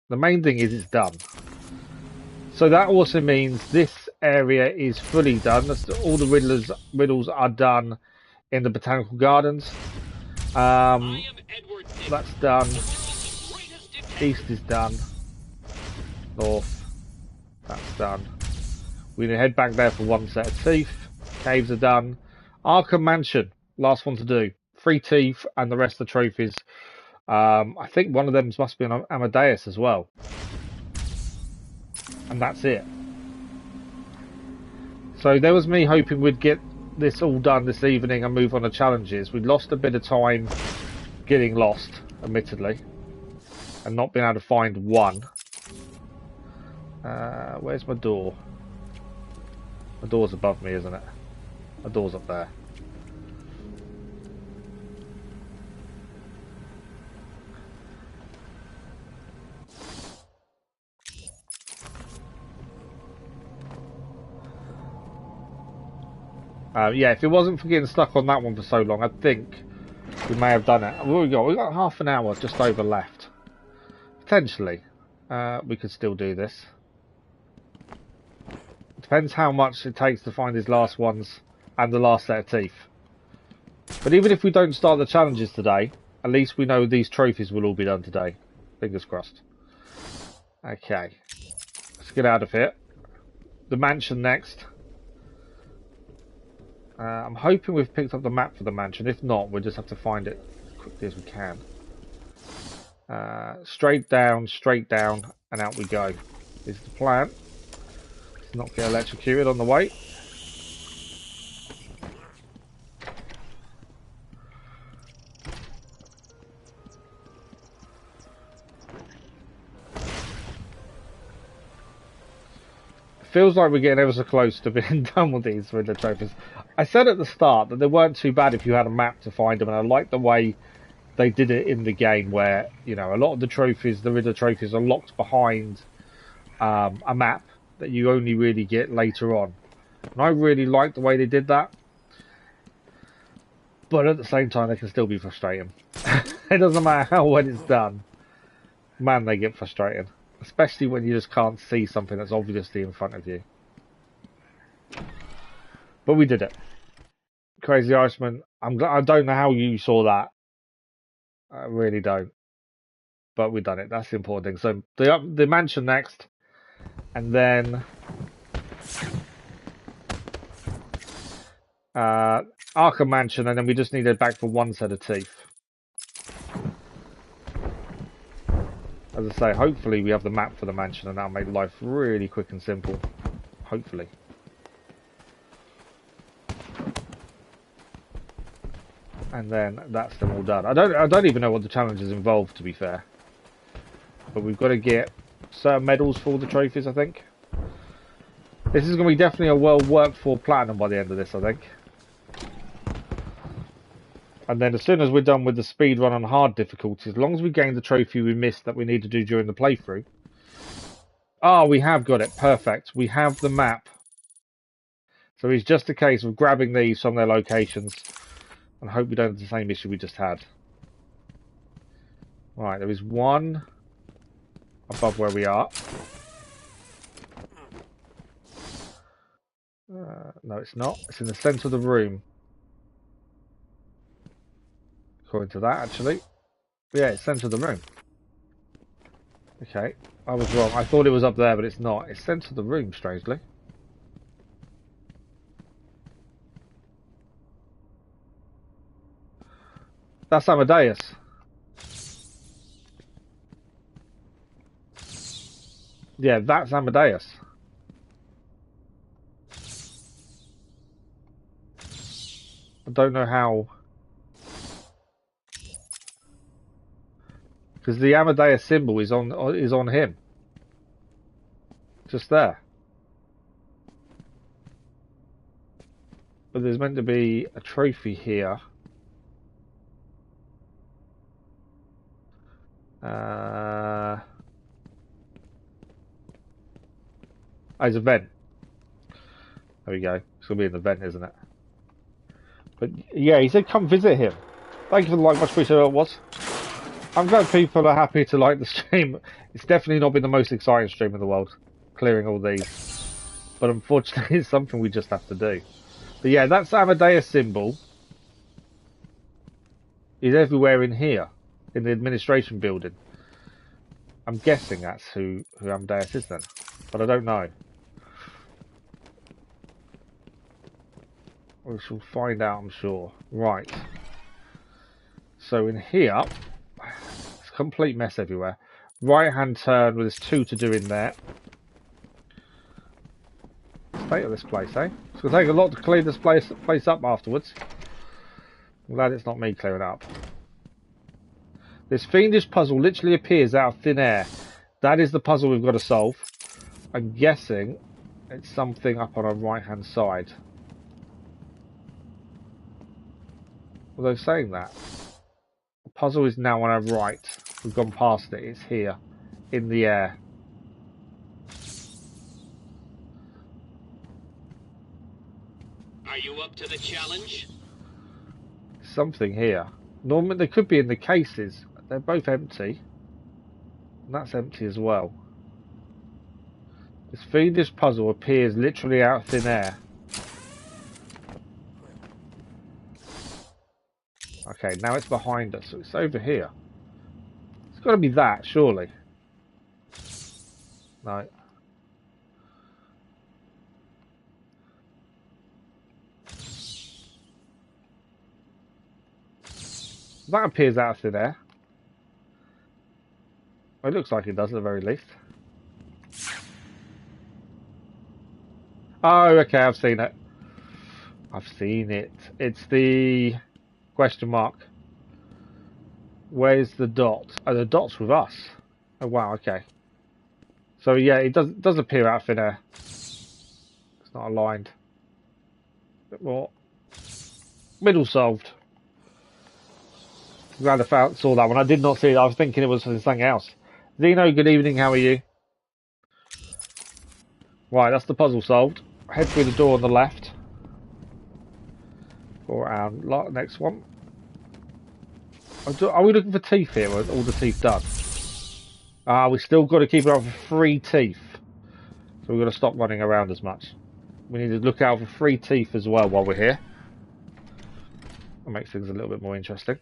the main thing is it's done. So that also means this area is fully done. All the riddles are done in the Botanical Gardens. That's done. East is done. North. That's done. We're going to head back there for one set of teeth. Caves are done. Arkham Mansion. Last one to do. 3 teeth and the rest of the trophies. I think one of them must be an Amadeus as well. And that's it. So there was me hoping we'd get this all done this evening and move on to challenges. We lost a bit of time getting lost, admittedly. And not being able to find one. Where's my door? The door's above me, isn't it? The door's up there. Yeah, if it wasn't for getting stuck on that one for so long, I think we may have done it. What we got? We got half an hour just over left. Potentially, we could still do this. Depends how much it takes to find these last ones and the last set of teeth. But even if we don't start the challenges today, at least we know these trophies will all be done today. Fingers crossed. Okay. Let's get out of here. The mansion next. I'm hoping we've picked up the map for the mansion. If not, we'll just have to find it as quickly as we can. Straight down, and out we go. Is the plan. Not get electrocuted on the way. Feels like we're getting ever so close to being done with these Riddler trophies. I said at the start that they weren't too bad if you had a map to find them, and I like the way they did it in the game where, you know, a lot of the trophies, the Riddler trophies, are locked behind a map that you only really get later on. And I really like the way they did that. But at the same time, they can still be frustrating. It doesn't matter how well it's done. Man, they get frustrating. Especially when you just can't see something that's obviously in front of you. But we did it. Crazy Irishman, I don't know how you saw that. I really don't. But we've done it. That's the important thing. So the mansion next. And then Arkham Mansion, and then we just need it back for one set of teeth. As I say, hopefully we have the map for the mansion, and that'll make life really quick and simple. Hopefully. And then that's them all done. I don't even know what the challenges involve, to be fair. But we've got to get certain medals for all the trophies, I think. This is going to be definitely a well worked for platinum by the end of this, I think. And then as soon as we're done with the speed run on hard difficulty, as long as we gain the trophy we missed that we need to do during the playthrough. Oh, we have got it. Perfect. We have the map. So it's just a case of grabbing these from their locations. And hope we don't have the same issue we just had. Right, there is one above where we are. No, it's not. It's in the centre of the room. according to that, actually. Yeah, it's centre of the room. Okay, I was wrong. I thought it was up there, but it's not. It's centre of the room, strangely. That's Amadeus. Yeah, that's Amadeus. I don't know how. Because the Amadeus symbol is on him. Just there. But there's meant to be a trophy here. Oh, it's a vent. There we go. It's going to be in the vent, isn't it? But yeah, he said come visit him. Thank you for the like, much appreciated it was. I'm glad people are happy to like the stream. It's definitely not been the most exciting stream in the world, clearing all these. But unfortunately, it's something we just have to do. But yeah, that's Amadeus symbol. He's everywhere in here, in the administration building. I'm guessing that's who Amadeus is then, but I don't know. We shall find out, I'm sure. Right. So in here, it's a complete mess everywhere. Right hand turn, with there's 2 to do in there. State of this place, eh? It's going to take a lot to clean this place up afterwards. I'm glad it's not me clearing up. This fiendish puzzle literally appears out of thin air. That is the puzzle we've got to solve. I'm guessing it's something up on our right hand side. Although saying that, the puzzle is now on our right. We've gone past it. It's here, in the air. Are you up to the challenge? Something here. Normally they could be in the cases. They're both empty. And that's empty as well. This fiendish puzzle appears literally out of thin air. Okay, now it's behind us. So it's over here. It's got to be that, surely. No. That appears out of thin air. It looks like it does at the very least. Oh, okay, I've seen it. I've seen it. It's the question mark. Where's the dot? Oh, the dot's with us. Oh, wow, okay. So, yeah, it does appear out of thin air. It's not aligned. A bit more. Middle solved. Glad I saw that one. I did not see it. I was thinking it was something else. Zeno, good evening. How are you? Right, that's the puzzle solved. Head through the door on the left. Go around. Next one. Are we looking for teeth here? Or are all the teeth done? We still got to keep it out for 3 teeth. So we've got to stop running around as much. We need to look out for 3 teeth as well while we're here. That makes things a little bit more interesting.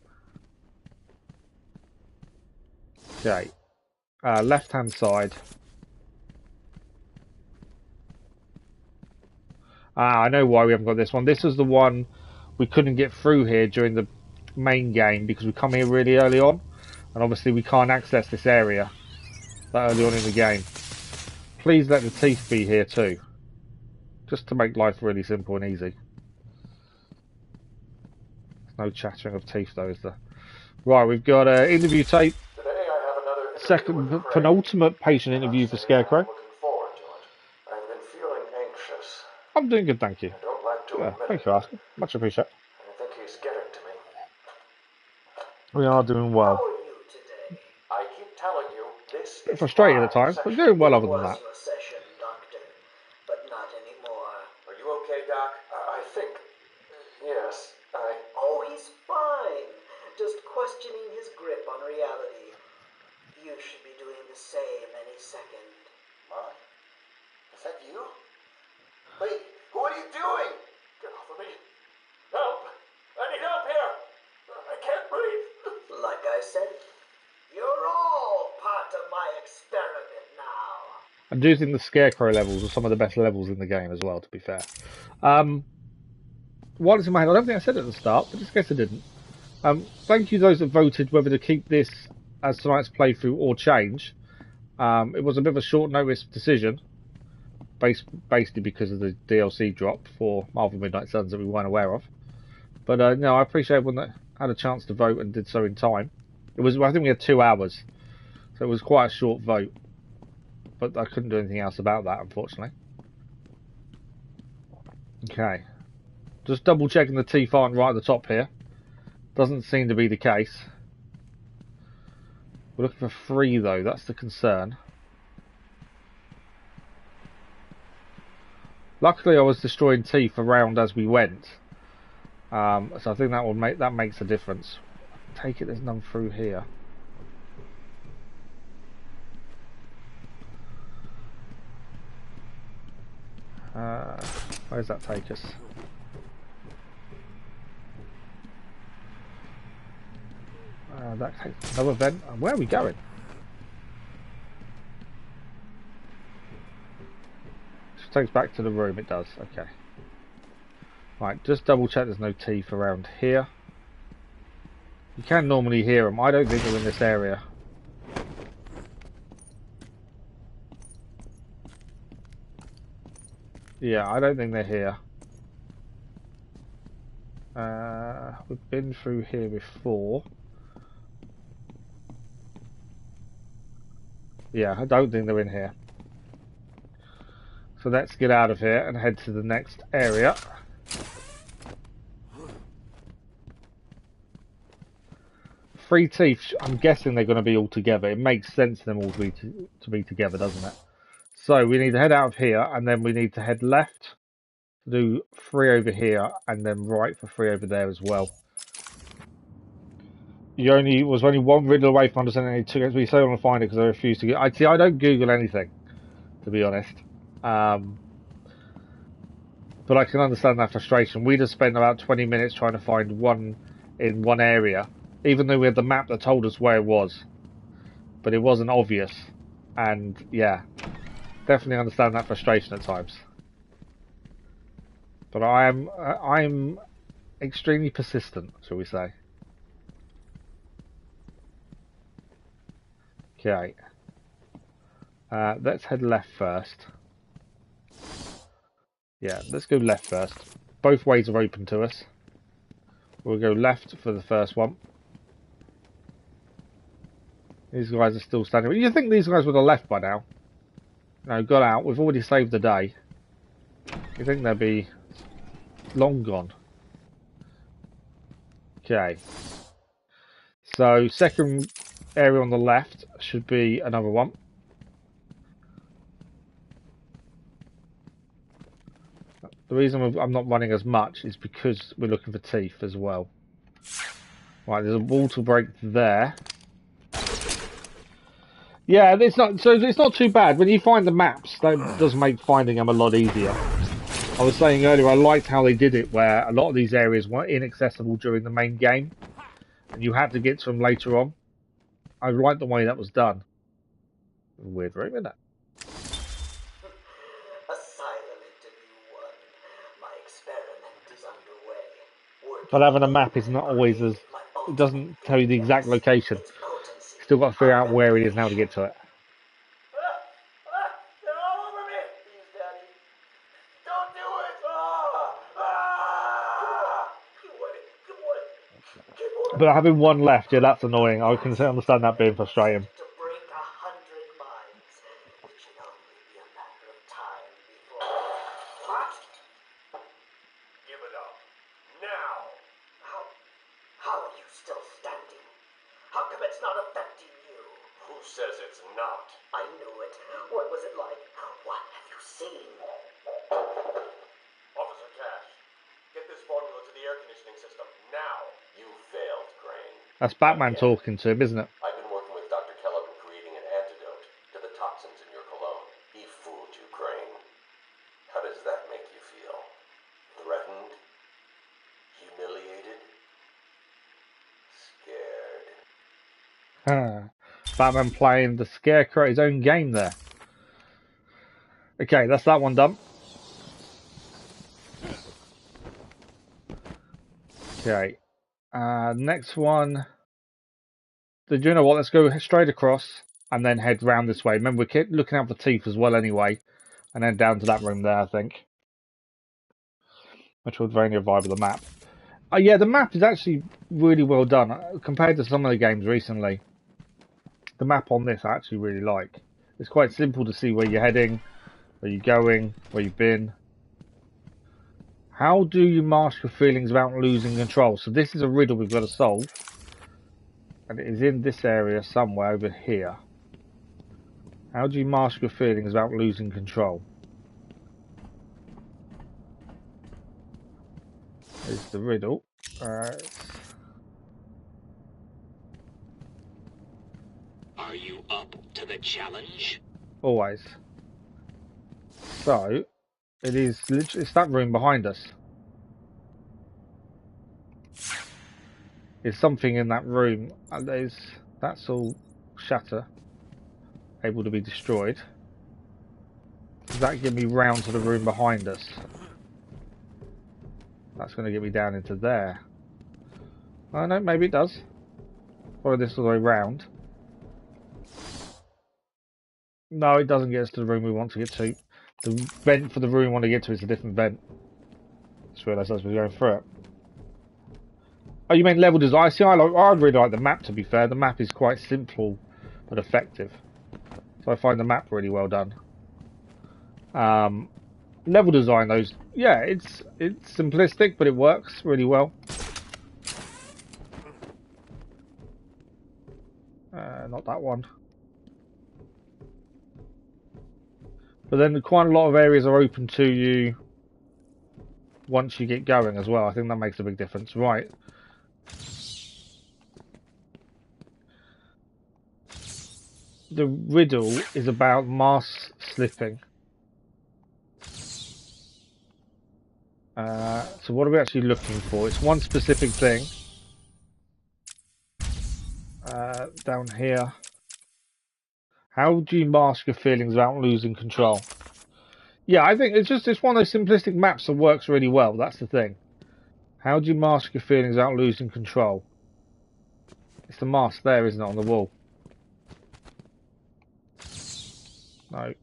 Okay. Left hand side. I know why we haven't got this one. This is the one we couldn't get through here during the main game because we come here really early on. And obviously we can't access this area that early on in the game. Please let the teeth be here too. Just to make life really simple and easy. There's no chattering of teeth though, is there? Right, we've got an interview tape. Second, penultimate patient interview for Scarecrow. I've been feeling anxious. I'm doing good, thank you. I don't like to admit Thanks for asking. Much appreciated. I think he's getting to me. We are doing well. How are you today? I keep telling you, this is Frustrated at times, but doing well other than that. your session, Doctor, but not anymore. Are you okay, Doc? I think... Yes, Oh, he's fine. Just questioning his grip on reality. You should be doing the same any second. What? Is that you? Wait, what are you doing? Get off of me. Help! I need help here! I can't breathe! said, you're all part of my experiment now. I do think the Scarecrow levels are some of the best levels in the game as well, to be fair. While it's in my head, I don't think I said it at the start, but just in case I didn't. Thank you those that voted whether to keep this as tonight's playthrough or change. It was a bit of a short notice decision, basically because of the DLC drop for Marvel Midnight Suns that we weren't aware of. But no, I appreciate everyone that had a chance to vote and did so in time. I think we had 2 hours, so it was quite a short vote. But I couldn't do anything else about that, unfortunately. Okay. Just double checking the teeth aren't right at the top here. Doesn't seem to be the case. We're looking for 3 though, that's the concern. Luckily I was destroying teeth around as we went. So I think that makes a difference. Take it there's none through here. Where does that take us? That takes another vent. Where are we going? Just takes back to the room. It does. Okay. Right. Just double check. There's no teeth around here. You can normally hear them. I don't think they're in this area. Yeah, I don't think they're here. We've been through here before. Yeah, I don't think they're in here. So let's get out of here and head to the next area. Three teeth, I'm guessing they're going to be all together. It makes sense for them all to be together, doesn't it? So we need to head out of here, and then we need to head left to do 3 over here, and then right for 3 over there as well. You was only 1 Riddle away from understanding it took us. We so want to find it because I refuse to. I don't Google anything, to be honest. But I can understand that frustration. We just spent about 20 minutes trying to find one in one area, even though we had the map that told us where it was, but it wasn't obvious. And yeah, definitely understand that frustration at times. But I'm extremely persistent, shall we say? Okay. Let's head left first. Yeah, let's go left first. Both ways are open to us. We'll go left for the first one. These guys are still standing. You think these guys would have left by now? No, got out. We've already saved the day. You think they'd be long gone? Okay. So, second area on the left should be another one. The reason I'm not running as much is because we're looking for teeth as well. Right, there's a wall to break there. Yeah, it's not too bad. When you find the maps, that does make finding them a lot easier. I was saying earlier, I liked how they did it, where a lot of these areas were inaccessible during the main game, and you had to get to them later on. I liked the way that was done. Weird room, isn't it? Asylum interview 1. My experiment is underway. But having a map is not always as... It doesn't tell you the exact location. Still got to figure out where it is now to get to it. They're all over me! Please, Daddy. Don't do it! But having one left, yeah, that's annoying. I can understand that being frustrating. To break 100 minds. It should only be a matter of time before... What? Give it up. Now! How are you still standing? How come it's not affecting you? Who says it's not? I knew it. What was it like? What have you seen? Officer Cash, get this formula to the air conditioning system now. You failed, Crane. That's Batman talking to him, isn't it? I've been working with Dr. Kellogg in creating an antidote to the toxins in your cologne. He fooled you, Crane. How does that make you feel? Threatened? Humiliated? Scared? Batman playing the Scarecrow his own game there. Okay, that's that one done. Okay. Next one. Do you know what? Let's go straight across and then head round this way. Remember, we're looking out for teeth as well anyway. And then down to that room there, I think. Metroidvania vibe of the map. Yeah, the map is actually really well done. Compared to some of the games recently. The map on this I actually really like. It's quite simple to see where you're heading, where you're going, where you've been. How do you mask your feelings without losing control? So this is a riddle we've got to solve. And it is in this area somewhere over here. How do you mask your feelings without losing control? Is the riddle. Are you up to the challenge? Always. So, it is literally, it's that room behind us. There's something in that room. And that's all shatter. Able to be destroyed. Does that get me round to the room behind us? That's going to get me down into there. Oh no, maybe it does. Follow this all the way round. No, it doesn't get us to the room we want to get to. The vent for the room we want to get to is a different vent. Just realised as we're going through it. Oh, you mean level design? See, I really like the map, to be fair. The map is quite simple but effective. So I find the map really well done. Level design, yeah, it's simplistic, but it works really well. Not that one. But then quite a lot of areas are open to you once you get going as well. I think that makes a big difference. Right. The riddle is about mask slipping. So what are we actually looking for? It's one specific thing. Down here. How do you mask your feelings without losing control? Yeah, I think it's one of those simplistic maps that works really well. That's the thing. How do you mask your feelings without losing control? It's the mask there, isn't it, on the wall? No.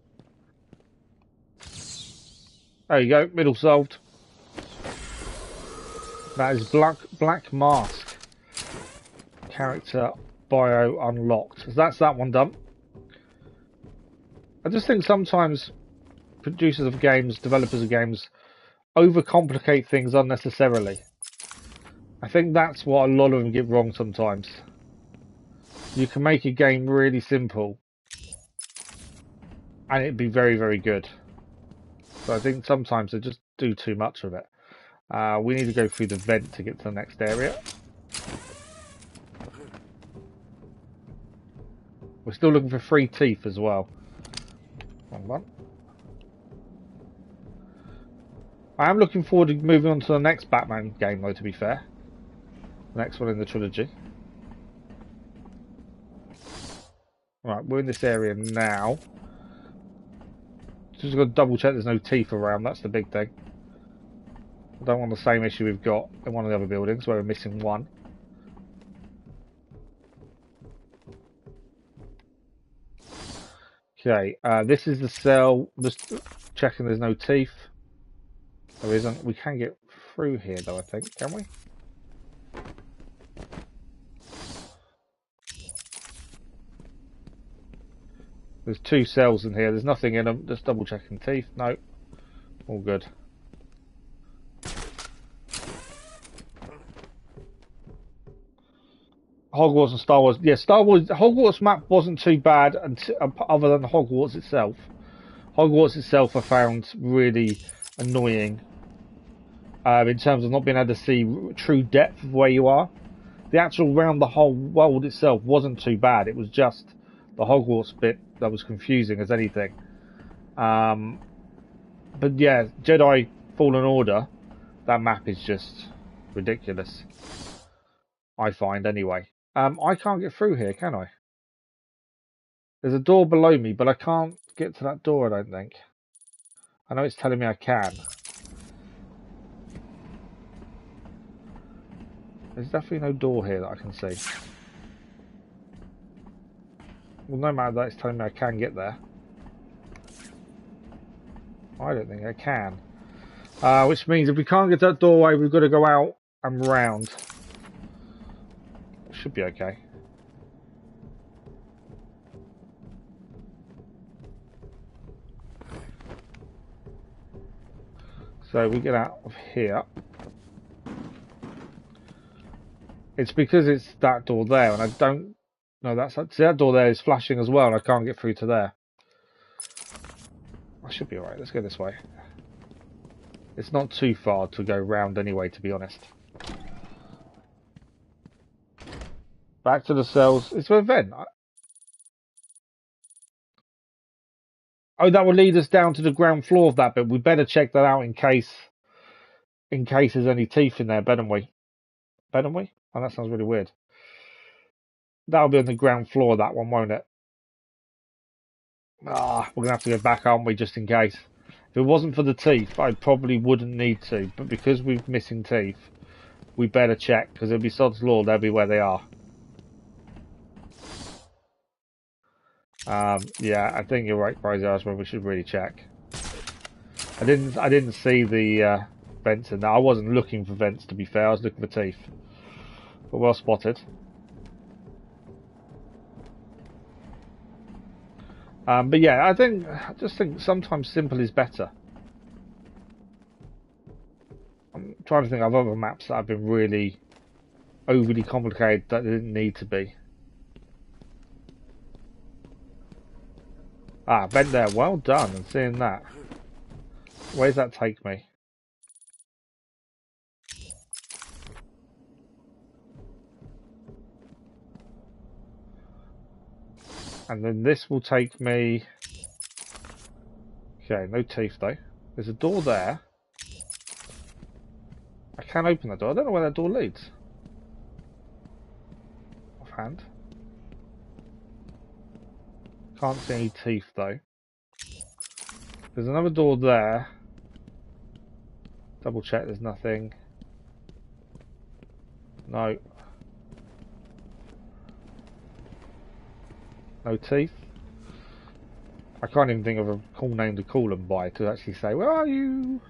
There you go, riddle solved. That is black mask. Character bio unlocked. So that's that one done. I just think sometimes producers of games, developers of games, overcomplicate things unnecessarily. I think that's what a lot of them get wrong sometimes. You can make a game really simple and it'd be very, very good. So I think sometimes they just do too much of it. We need to go through the vent to get to the next area. We're still looking for 3 teeth as well. Wrong one. I am looking forward to moving on to the next Batman game though, to be fair. The next one in the trilogy. Right, we're in this area now. Just got to double check there's no teeth around, that's the big thing. I don't want the same issue we've got in one of the other buildings where we're missing one. Okay, this is the cell. Just checking there's no teeth. There isn't. We can get through here though, I think, can we? There's 2 cells in here. There's nothing in them. Just double checking teeth. No. All good. Hogwarts and Star Wars. Yeah, Star Wars. Hogwarts map wasn't too bad, other than Hogwarts itself. Hogwarts itself I found really annoying in terms of not being able to see true depth of where you are. The actual round the whole world itself wasn't too bad. It was just the Hogwarts bit that was confusing as anything. But yeah, Jedi Fallen Order, that map is just ridiculous. I find anyway. I can't get through here, can I? There's a door below me, but I can't get to that door, I don't think. I know it's telling me I can. There's definitely no door here that I can see. Well, no matter that, it's telling me I can get there. I don't think I can. Which means if we can't get to that doorway, we've got to go out and round. Should be okay. So we get out of here. It's because it's that door there, and I don't... No, see, that door there is flashing as well, and I can't get through to there. I should be alright. Let's go this way. It's not too far to go round anyway, to be honest. Back to the cells. It's a vent. Oh, that will lead us down to the ground floor of that bit. We better check that out in case there's any teeth in there, better we? Better we? Oh, that sounds really weird. That'll be on the ground floor, that one, won't it? Ah, we're going to have to go back, aren't we, just in case. If it wasn't for the teeth, I probably wouldn't need to. But because we're missing teeth, we better check, because it'll be sod's law, they'll be where they are. Yeah, I think you're right, Crazy Iceman. We should really check. I didn't see the vents in there. I wasn't looking for vents, to be fair. I was looking for teeth. But well spotted. But yeah, I just think sometimes simple is better. I'm trying to think of other maps that have been really overly complicated that they didn't need to be. Ah, vent there. Well done. And seeing that. Where's that take me? And then this will take me... Okay, no teeth though. There's a door there. I can open that door. I don't know where that door leads. Offhand. Can't see any teeth though. There's another door there. Double check there's nothing. No. No teeth. I can't even think of a cool name to call them by to actually say, where are you?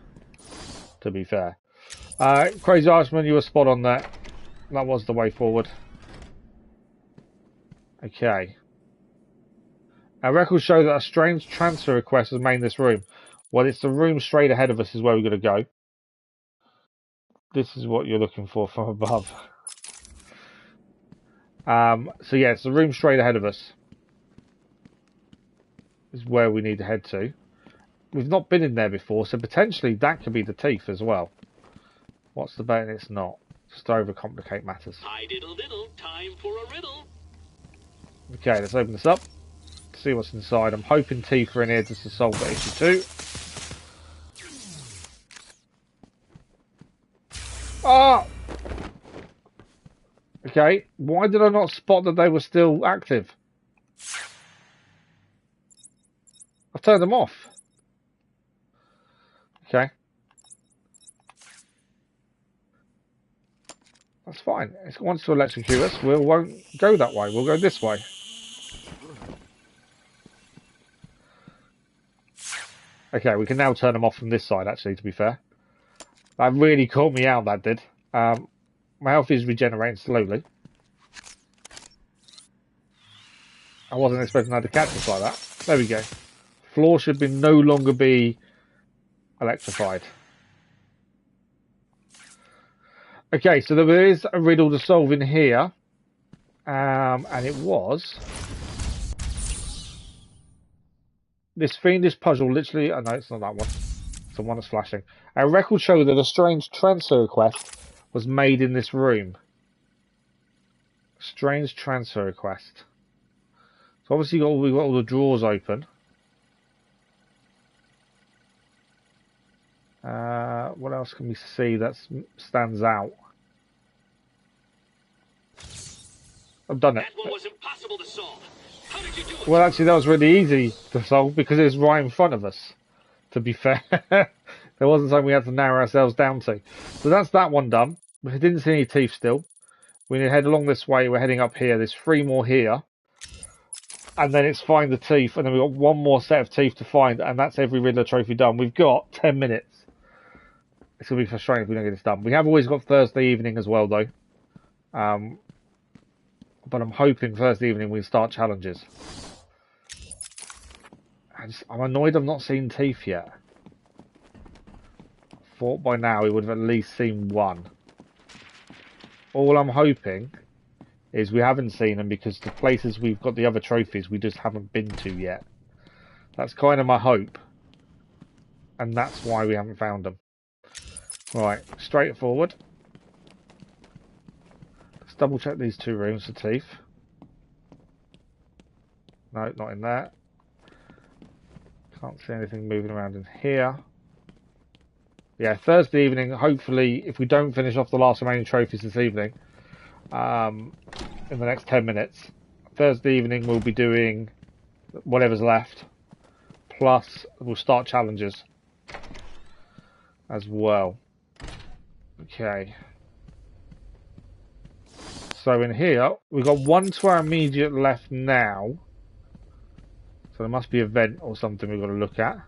To be fair. Crazy Archman, you were spot on that. That was the way forward. Okay. Our records show that a strange transfer request was made in this room. Well, it's the room straight ahead of us is where we're going to go. This is what you're looking for from above. So yeah, it's the room straight ahead of us. Is where we need to head to. We've not been in there before, so potentially that could be the teeth as well. What's the bet? It's not. Just to overcomplicate matters. Hi diddle diddle, time for a riddle. Okay, let's open this up. See what's inside. I'm hoping teeth are in here just to solve the issue too. Ah! Okay, why did I not spot that they were still active? I've turned them off. Okay. That's fine. It wants to electrocute us. We won't go that way. We'll go this way. Okay, we can now turn them off from this side, actually, to be fair. That really caught me out, that did. My health is regenerating slowly. I wasn't expecting that to catch us like that. There we go. Floor should no longer be electrified. Okay, so there is a riddle to solve in here. And it was... This fiendish puzzle literally... Oh no, it's not that one. It's the one that's flashing. Our records show that a strange transfer request was made in this room. Strange transfer request. So obviously we've got all the drawers open. What else can we see that stands out? I've done it. That one was impossible to solve. How did you do it? Well, actually, that was really easy to solve because it was right in front of us, to be fair. There wasn't something we had to narrow ourselves down to. So that's that one done. We didn't see any teeth still. We need to head along this way. We're heading up here. There's 3 more here. And then it's find the teeth. And then we've got 1 more set of teeth to find. And that's every Riddler trophy done. We've got 10 minutes. It's going to be frustrating if we don't get this done. We have always got Thursday evening as well, though. But I'm hoping Thursday evening we start challenges. I'm annoyed I've not seen teeth yet. Thought by now we would have at least seen 1. All I'm hoping is we haven't seen them because the places we've got the other trophies we just haven't been to yet. That's kind of my hope. And that's why we haven't found them. Right, straight forward. Let's double check these 2 rooms for teeth. No, not in there. Can't see anything moving around in here. Yeah, Thursday evening, hopefully, if we don't finish off the last remaining trophies this evening, in the next 10 minutes, Thursday evening we'll be doing whatever's left, plus we'll start challenges as well. Okay. So in here, we've got 1 to our immediate left now. So there must be a vent or something we've got to look at.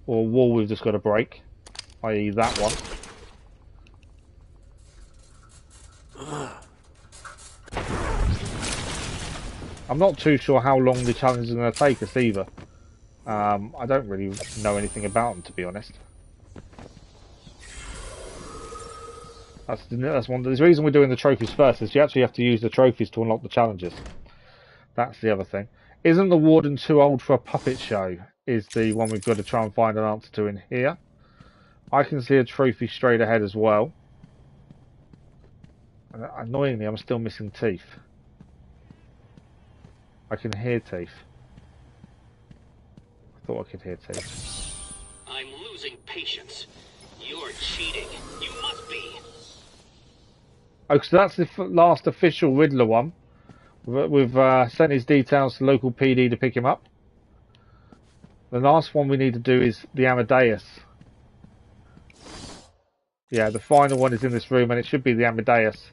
Or a wall we've just got to break. I.e. that one. I'm not too sure how long the challenge is going to take us either. I don't really know anything about them, to be honest. That's one. The reason we're doing the trophies first is you actually have to use the trophies to unlock the challenges. That's the other thing. Isn't the warden too old for a puppet show? Is the one we've got to try and find an answer to in here. I can see a trophy straight ahead as well. And annoyingly, I'm still missing teeth. I can hear teeth. I thought I could hear teeth. I'm losing patience. You're cheating. You must be. Oh, so that's the last official Riddler one. We've sent his details to local PD to pick him up. The last one we need to do is the Amadeus. Yeah, the final one is in this room, and it should be the Amadeus,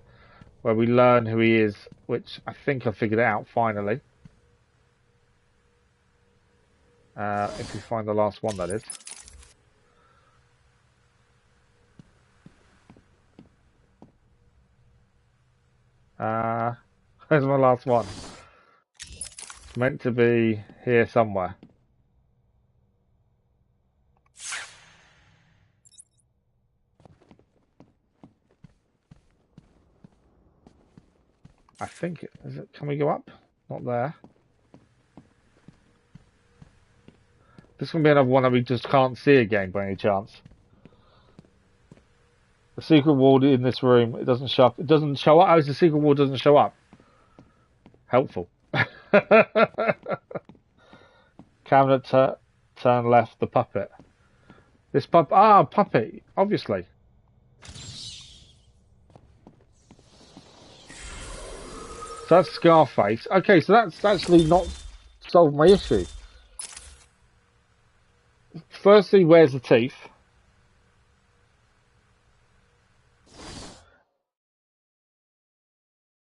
where we learn who he is, which I think I figured it out finally. If we find the last one, that is. Where's my last one? It's meant to be here somewhere. I think is it. Can we go up? Not there. This is gonna be another one that we just can't see again by any chance. The secret wall in this room, it doesn't show up. It doesn't show up. How's the secret wall doesn't show up? Helpful. Cabinet turn left, the puppet. This puppet, obviously. So that's Scarface. Okay, so that's actually not solved my issue. Firstly, where's the teeth?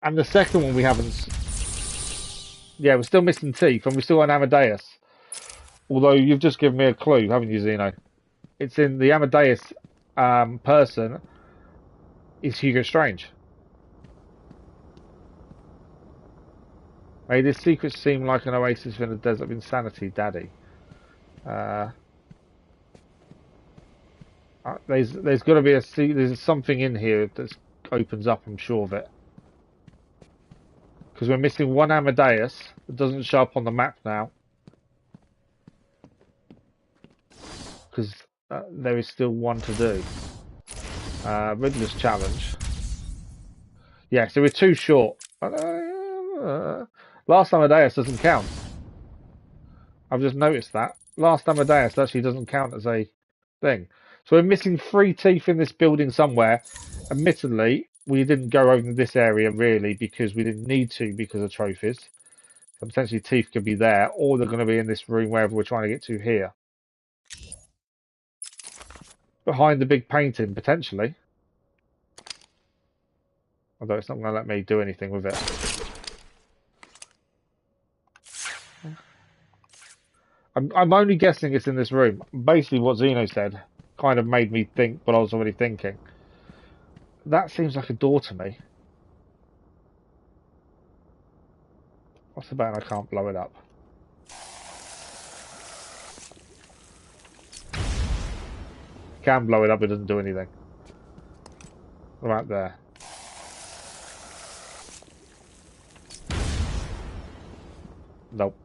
And the second one we haven't... Yeah, we're still missing teeth, and we're still on Amadeus. Although you've just given me a clue, haven't you, Zeno? It's in the Amadeus person is Hugo Strange. May this secret seem like an oasis in the desert of insanity, Daddy. There's got to be there's something in here that opens up, I'm sure of it. Because we're missing one Amadeus that doesn't show up on the map now. Because there is still one to do. Riddler's challenge. Yeah, so we're too short. Last Amadeus doesn't count. I've just noticed that. Last Amadeus actually doesn't count as a thing. So we're missing 3 teeth in this building somewhere. Admittedly, we didn't go over this area really because we didn't need to because of trophies. So potentially teeth could be there, or they're going to be in this room wherever we're trying to get to here. Behind the big painting, potentially. Although it's not going to let me do anything with it. I'm only guessing it's in this room. Basically what Zeno said kind of made me think what I was already thinking. That seems like a door to me. What's the button? I can't blow it up. Can blow it up, it doesn't do anything. Right there. Nope.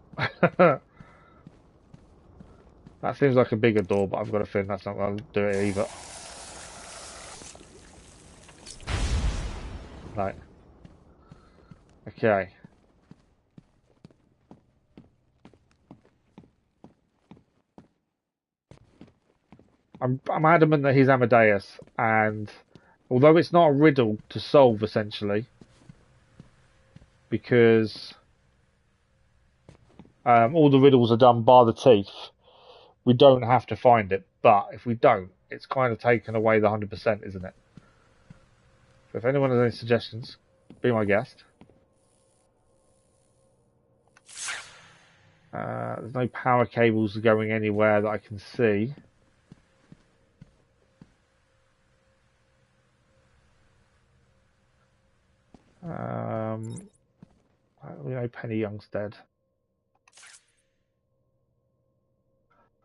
That seems like a bigger door, but I've got a feeling that's not going to do it either. Right. Okay. I'm adamant that he's Amadeus, and although it's not a riddle to solve, essentially, because all the riddles are done by the teeth, we don't have to find it. But if we don't, it's kind of taken away the 100%, isn't it? So if anyone has any suggestions, be my guest. There's no power cables going anywhere that I can see. We know Penny Young's dead.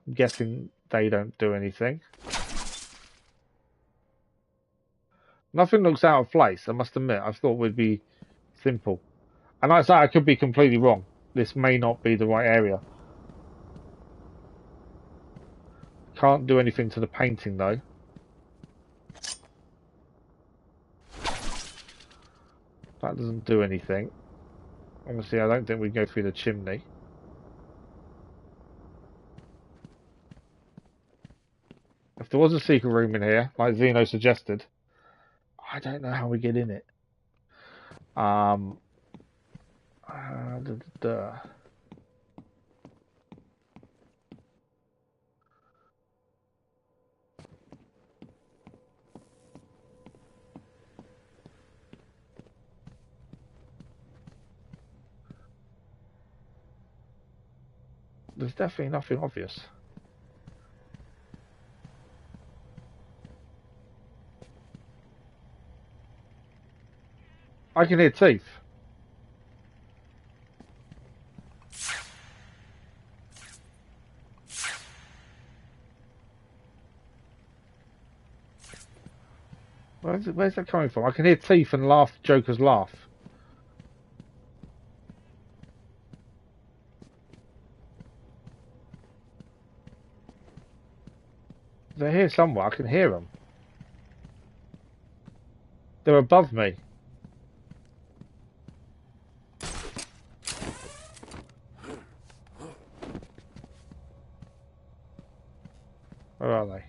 I'm guessing they don't do anything. Nothing looks out of place, I must admit. I thought it would be simple. And like I say, I could be completely wrong. This may not be the right area. Can't do anything to the painting, though. That doesn't do anything. Obviously, I don't think we go through the chimney. If there was a secret room in here, like Zeno suggested, I don't know how we get in it. There's definitely nothing obvious. I can hear teeth. Where's that coming from? I can hear teeth and laugh. Joker's laugh. They're here somewhere. I can hear them. They're above me. Where are they?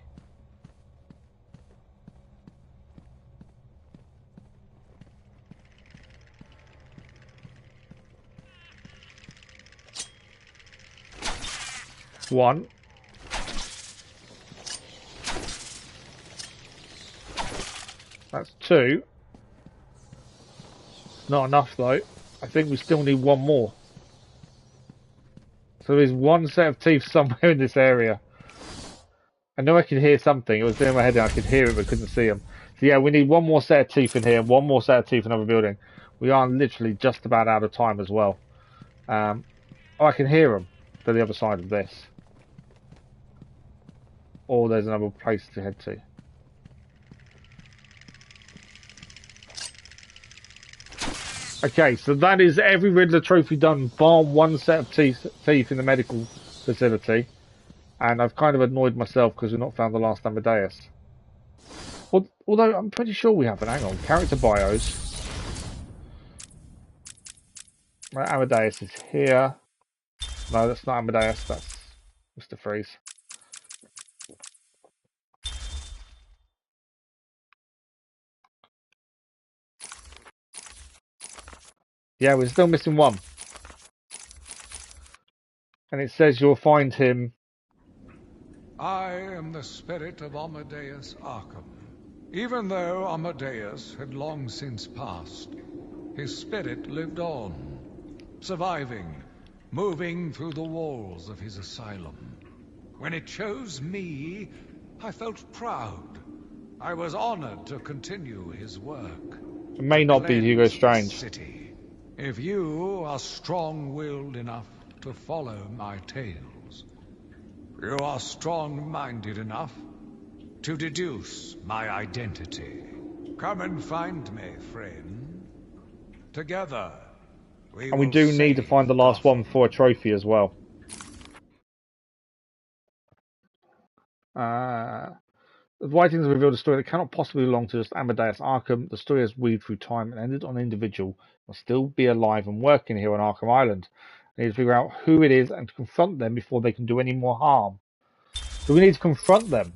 One. That's two. Not enough though. I think we still need one more. So there's one set of teeth somewhere in this area. I know I could hear something. It was in my head and I could hear it but couldn't see them. So yeah, we need one more set of teeth in here, one more set of teeth in another building. We are literally just about out of time as well. Oh, I can hear them to the other side of this. Or there's another place to head to. Okay, so that is every Riddler trophy done, bar one set of teeth in the medical facility. And I've kind of annoyed myself because we've not found the last Amadeus. Although I'm pretty sure we haven't. Hang on, character bios. Right, Amadeus is here. No, that's not Amadeus, that's Mr. Freeze. Yeah, we're still missing one. And it says you'll find him. I am the spirit of Amadeus Arkham. Even though Amadeus had long since passed, his spirit lived on, surviving, moving through the walls of his asylum. When it chose me, I felt proud. I was honored to continue his work. It may not be Hugo Strange. City. If you are strong-willed enough to follow my tales, you are strong-minded enough to deduce my identity. Come and find me, friend. Together, and we do need to find the last one for a trophy as well. The writings revealed a story that cannot possibly belong to just Amadeus Arkham. The story has weaved through time and ended on an individual who must still be alive and working here on Arkham Island. We need to figure out who it is and to confront them before they can do any more harm. So we need to confront them.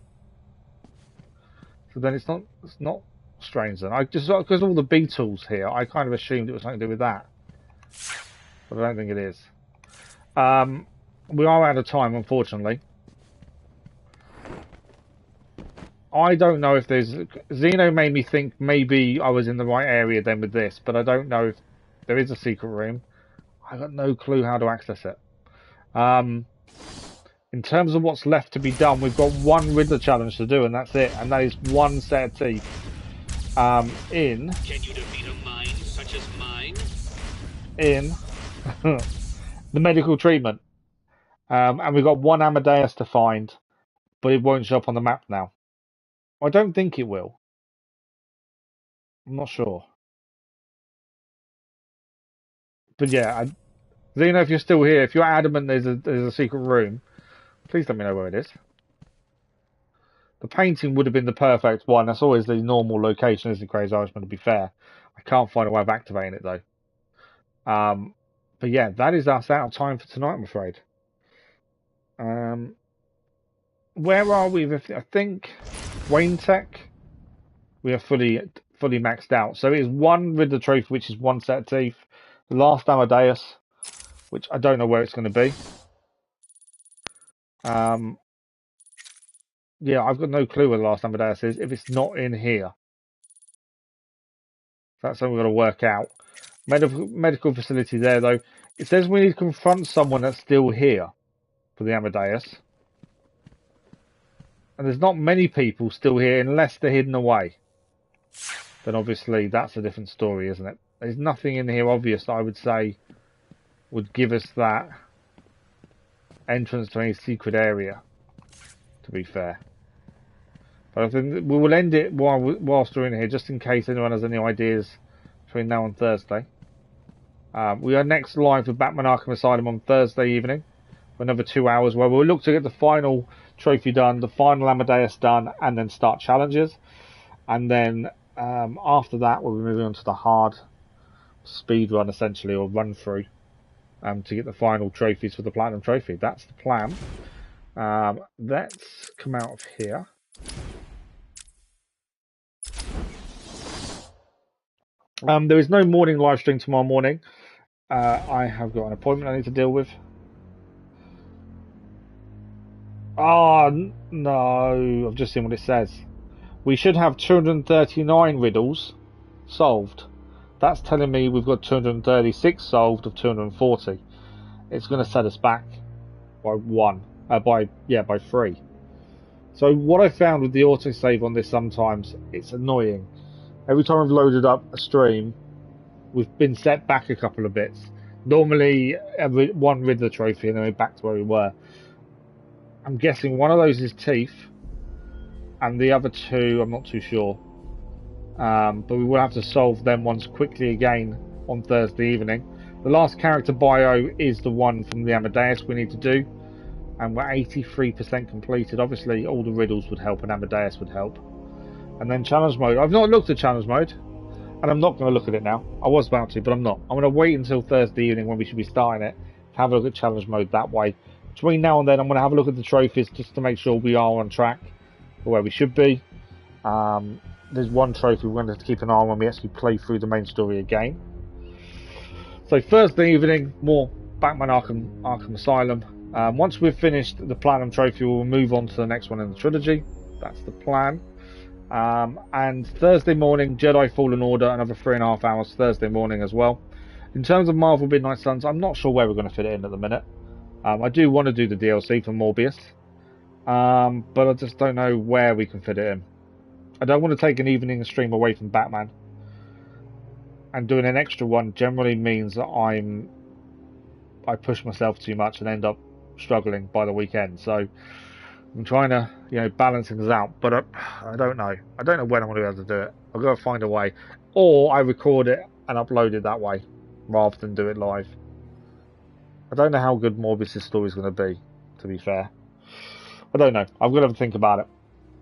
So then it's not strange then. I just, because all the Beatles here, I kind of assumed it was something to do with that. But I don't think it is. We are out of time, unfortunately. I don't know if there's... Zeno made me think maybe I was in the right area then with this, but I don't know if there is a secret room. I got no clue how to access it. In terms of what's left to be done, we've got one Riddler challenge to do, and that's it. And that is one set of teeth. Can you defeat a mind such as mine? In the medical treatment. And we've got one Amadeus to find, but it won't show up on the map now. I don't think it will. I'm not sure. But yeah, Zeno, if you're still here, if you're adamant there's a secret room, please let me know where it is. The painting would have been the perfect one. That's always the normal location, isn't it, Crazy Irishman, to be fair. I can't find a way of activating it, though. But yeah, that is us out of time for tonight, I'm afraid. Where are we? I think Wayne Tech, we are fully maxed out. So it is one Riddler trophy, which is one set of teeth. The last Amadeus, which I don't know where it's going to be. Yeah, I've got no clue where the last Amadeus is. If it's not in here, that's something we've got to work out. Medical facility there, though. It says we need to confront someone that's still here for the Amadeus. And there's not many people still here unless they're hidden away. Then obviously that's a different story, isn't it? There's nothing in here obvious that I would say would give us that entrance to any secret area, to be fair. But I think we will end it whilst we're in here, just in case anyone has any ideas between now and Thursday. We are next live with Batman Arkham Asylum on Thursday evening for another 2 hours, where we'll look to get the final trophy done, the final Amadeus done, and then start challenges. And then after that, we'll be moving on to the hard speed run, essentially, or run through, to get the final trophies for the Platinum Trophy. That's the plan. Let's come out of here. There is no morning live stream tomorrow morning. I have got an appointment I need to deal with. Oh, no. I've just seen what it says. We should have 239 riddles solved. That's telling me we've got 236 solved of 240. It's going to set us back by by 3. So what I found with the autosave on this, sometimes it's annoying. Every time I've loaded up a stream, we've been set back a couple of bits. Normally, one Riddler trophy, and then we're back to where we were. I'm guessing one of those is teeth, and the other two, I'm not too sure. But we will have to solve them ones quickly again on Thursday evening. The last character bio is the one from the Amadeus we need to do, and we're 83% completed. Obviously, all the riddles would help, and Amadeus would help. And then challenge mode. I've not looked at challenge mode, and I'm not going to look at it now. I was about to, but I'm not. I'm going to wait until Thursday evening when we should be starting it, to have a look at challenge mode that way. Between now and then, I'm going to have a look at the trophies just to make sure we are on track for where we should be. There's one trophy we're going to have to keep an eye on when we actually play through the main story again. So Thursday evening, more Batman Arkham Asylum. Once we've finished the Platinum Trophy, we'll move on to the next one in the trilogy. That's the plan. And Thursday morning, Jedi Fallen Order, another 3.5 hours Thursday morning as well. In terms of Marvel Midnight Suns, I'm not sure where we're going to fit it in at the minute. I do want to do the DLC for Morbius, but I just don't know where we can fit it in. I don't want to take an evening stream away from Batman, and doing an extra one generally means that I push myself too much and end up struggling by the weekend. So I'm trying to, balance things out, but I don't know. I don't know when I'm going to be able to do it. I've got to find a way, or I record it and upload it that way rather than do it live. I don't know how good Morbius' story is going to be, to be fair. I don't know. I've got to think about it.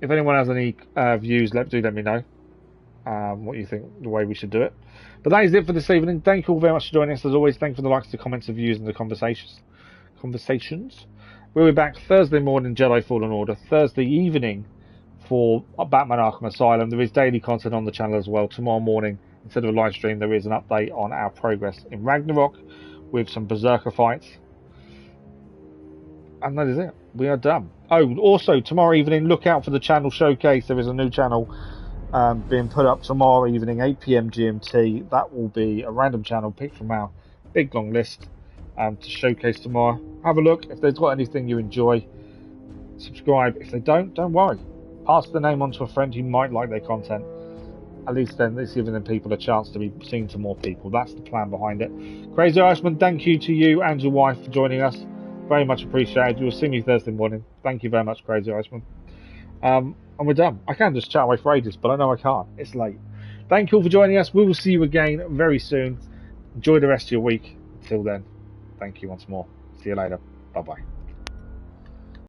If anyone has any views, let me know what you think, the way we should do it. But that is it for this evening. Thank you all very much for joining us. As always, thank you for the likes, the comments, the views, and the conversations. We'll be back Thursday morning, Jedi Fallen Order. Thursday evening for Batman Arkham Asylum. There is daily content on the channel as well. Tomorrow morning, instead of a live stream, there is an update on our progress in Ragnarok with some Berserker fights. And that is it. We are done. Oh, also, tomorrow evening, look out for the channel showcase. There is a new channel being put up tomorrow evening, 8 PM GMT. That will be a random channel picked from our big long list to showcase tomorrow. Have a look. If they've got anything you enjoy, subscribe. If they don't worry. Pass the name on to a friend who might like their content. At least then it's giving them people a chance to be seen to more people. That's the plan behind it. Crazy Irishman, thank you to you and your wife for joining us. Very much appreciated. You'll see me Thursday morning. Thank you very much, Crazy Irishman. And we're done. I can just chat away for ages, but I know I can't. It's late. Thank you all for joining us. We will see you again very soon. Enjoy the rest of your week. Until then, thank you once more. See you later. Bye-bye.